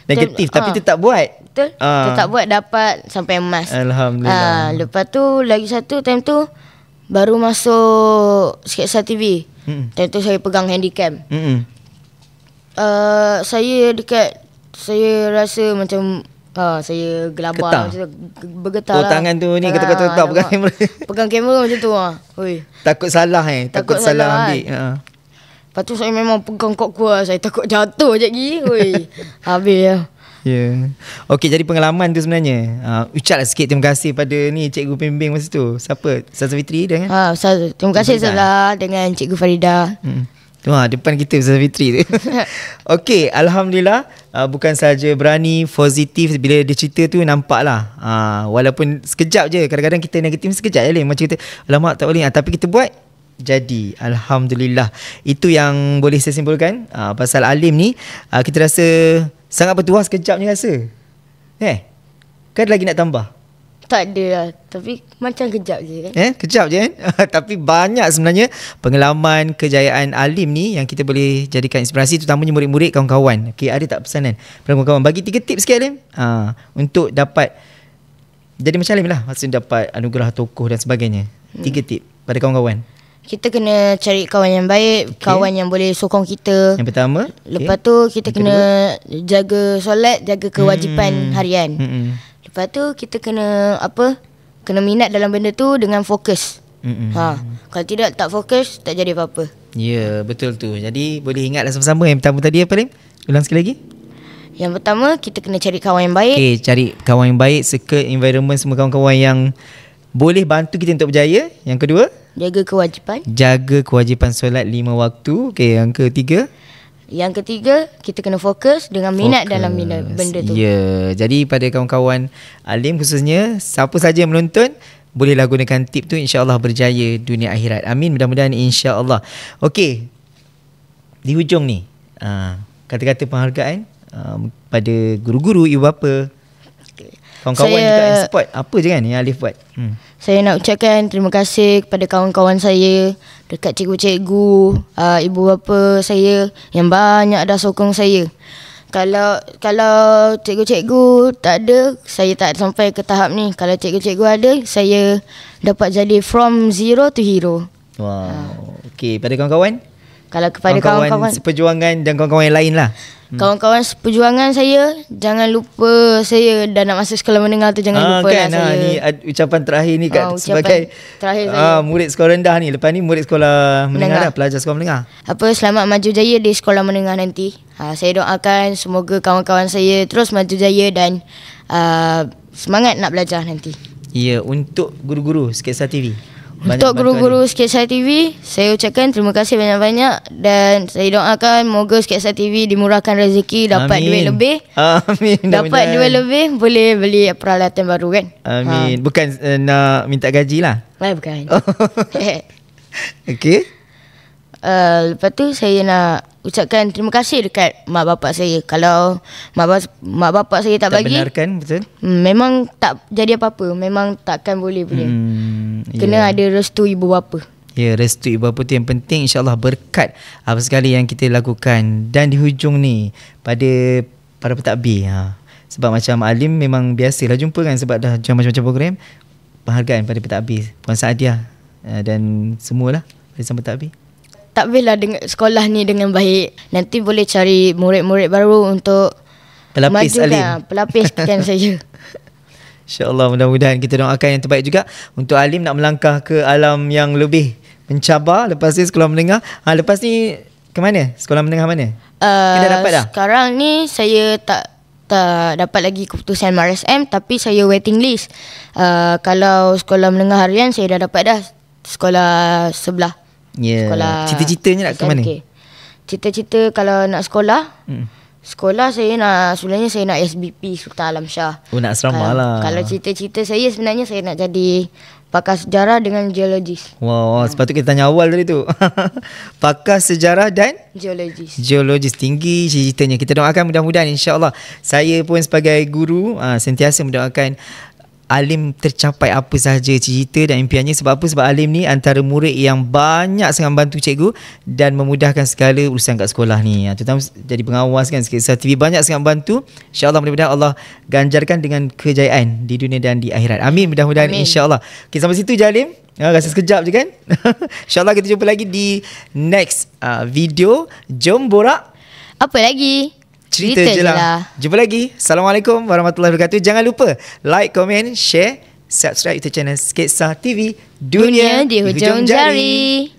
negatif tapi tetap buat. betul. Kita tak buat dapat sampai emas. Alhamdulillah. Lepas tu lagi satu time tu baru masuk Sketsa TV. Time tu saya pegang handycam. Saya rasa macam saya gelabar macam tu, bergetar lah. Tangan tu ni ketak-ketak pegang kamera. Pegang kamera macam tu Takut salah takut salah ambil. Lepas tu saya memang pegang kuat-kuat. Saya takut jatuh je lagi. Habis lah. Okey, jadi pengalaman tu sebenarnya. Ucaplah sikit terima kasih pada ni cikgu pembimbing masa tu. Siapa? Ustazah Fitri dengan? Terima kasih Ustazah dengan Cikgu Farida. Depan kita Ustazah Fitri tu. Okey, Alhamdulillah. Bukan sahaja berani, positif. Bila dia cerita tu nampak lah. Walaupun sekejap je. Kadang-kadang kita negatif sekejap je. Macam kita, alamak tak boleh. Tapi kita buat, jadi Alhamdulillah. Itu yang boleh saya simpulkan. Pasal Alim ni, kita rasa sangat bertuah sekejap ni rasa. Kan lagi nak tambah? Tak ada lah. Tapi macam kejap je kan. Kejap je kan. Tapi banyak sebenarnya pengalaman kejayaan Alim ni yang kita boleh jadikan inspirasi, terutamanya murid-murid, kawan-kawan. Okey, ada tak pesanan pada kawan-kawan? Bagi 3 tips sikit Alim. Untuk dapat jadi macam Alim lah. Maksudnya dapat anugerah tokoh dan sebagainya. 3 tip pada kawan-kawan. Kita kena cari kawan yang baik, kawan yang boleh sokong kita. Yang pertama. Lepas tu kita kena jaga solat, jaga kewajipan harian. Lepas tu kita kena kena minat dalam benda tu dengan fokus. Kalau tidak tak fokus, tak jadi apa-apa. Ya, betul tu. Jadi boleh ingatlah sama-sama. Yang pertama tadi apa Lim? Ulang sekali lagi. Yang pertama kita kena cari kawan yang baik. Okey, cari kawan yang baik, circle, environment, semua kawan-kawan yang boleh bantu kita untuk berjaya. Yang kedua, jaga kewajipan solat 5 waktu. Okey, yang ketiga, kita kena fokus dengan minat dalam benda tu. Ya, jadi pada kawan-kawan Alim khususnya, siapa saja yang menonton, bolehlah gunakan tip tu, insya-Allah berjaya dunia akhirat. Amin, mudah-mudahan insya-Allah. Okey. Di hujung ni, kata-kata penghargaan pada guru-guru, ibu bapa, kawan-kawan juga yang support. Apa je kan yang Alif buat? Saya nak ucapkan terima kasih kepada kawan-kawan saya, dekat cikgu-cikgu, ibu bapa saya yang banyak dah sokong saya. Kalau cikgu-cikgu tak ada, saya tak sampai ke tahap ni. Kalau cikgu-cikgu ada, saya dapat jadi from zero to hero. Wow. Okey, pada kawan-kawan? Kalau kepada kawan-kawan seperjuangan dan kawan-kawan yang lain lah. Kawan-kawan seperjuangan saya, jangan lupa saya dah nak masuk sekolah menengah tu, jangan lupa kan, lah saya. Ni ucapan terakhir ni sebagai terakhir saya. Murid sekolah rendah ni. Lepas ni murid sekolah menengah dah, pelajar sekolah menengah. Selamat maju jaya di sekolah menengah nanti. Saya doakan semoga kawan-kawan saya terus maju jaya dan semangat nak belajar nanti. Ya, untuk guru-guru Sketsa TV. Untuk guru-guru Sketsa TV, saya ucapkan terima kasih banyak-banyak dan saya doakan moga Sketsa TV dimurahkan rezeki, dapat duit lebih. Amin. Dapat duit lebih, boleh beli peralatan baru kan. Amin. Bukan nak minta gaji lah. Bukan. Okey. Lepas tu saya nak ucapkan terima kasih dekat mak bapak saya. Kalau mak bapak saya tak bagi, benarkan, betul? Memang tak jadi apa-apa. Memang takkan boleh punya. Kena ada restu ibu bapa. Ya, restu ibu bapa tu yang penting. InsyaAllah berkat apa sekali yang kita lakukan. Dan di hujung ni, pada para pentadbir, sebab macam Alim memang biasalah jumpa kan, sebab dah jual macam-macam program. Penghargaan pada pentadbir, Puan Saadiah dan semualah pada pentadbir. Takbirlah dengan sekolah ni dengan baik. Nanti boleh cari murid-murid baru untuk pelapis Alim. Pelapiskan saya. InsyaAllah, mudah-mudahan kita doakan yang terbaik juga untuk Alim nak melangkah ke alam yang lebih mencabar. Lepas ni sekolah menengah. Lepas ni ke mana? Sekolah menengah mana? Dah dapat dah? Sekarang ni saya tak dapat lagi keputusan MRSM, tapi saya waiting list. Kalau sekolah menengah harian saya dah dapat dah. Sekolah sebelah. Sekolah. Cita-citanya nak ke mana? Cita-cita kalau nak sekolah, sekolah saya nak, sebenarnya saya nak SBP Sultan Alam Shah. Nak asrama lah. Kalau cita-cita saya sebenarnya saya nak jadi pakar sejarah dengan geologis. Wow, sepatutnya kita tanya awal tadi tu. Pakar sejarah dan geologis, tinggi cita-citanya. Kita doakan mudah-mudahan insya-Allah. Saya pun sebagai guru sentiasa mendoakan Alim tercapai apa sahaja cita dan impiannya. Sebab apa? Sebab Alim ni antara murid yang banyak sangat membantu cikgu dan memudahkan segala urusan kat sekolah ni. Terutama jadi pengawas kan, Sketsa TV banyak sangat membantu. InsyaAllah mudah-mudahan Allah ganjarkan dengan kejayaan di dunia dan di akhirat. Amin, mudah-mudahan insyaAllah. Okay, sampai situ je Alim. Rasa sekejap je kan. InsyaAllah kita jumpa lagi di next video. Jom borak Apa lagi? Cerita je lah. Jumpa lagi. Assalamualaikum warahmatullahi wabarakatuh. Jangan lupa like, komen, share, subscribe YouTube channel Sketsa TV, Dunia di Hujung Jari.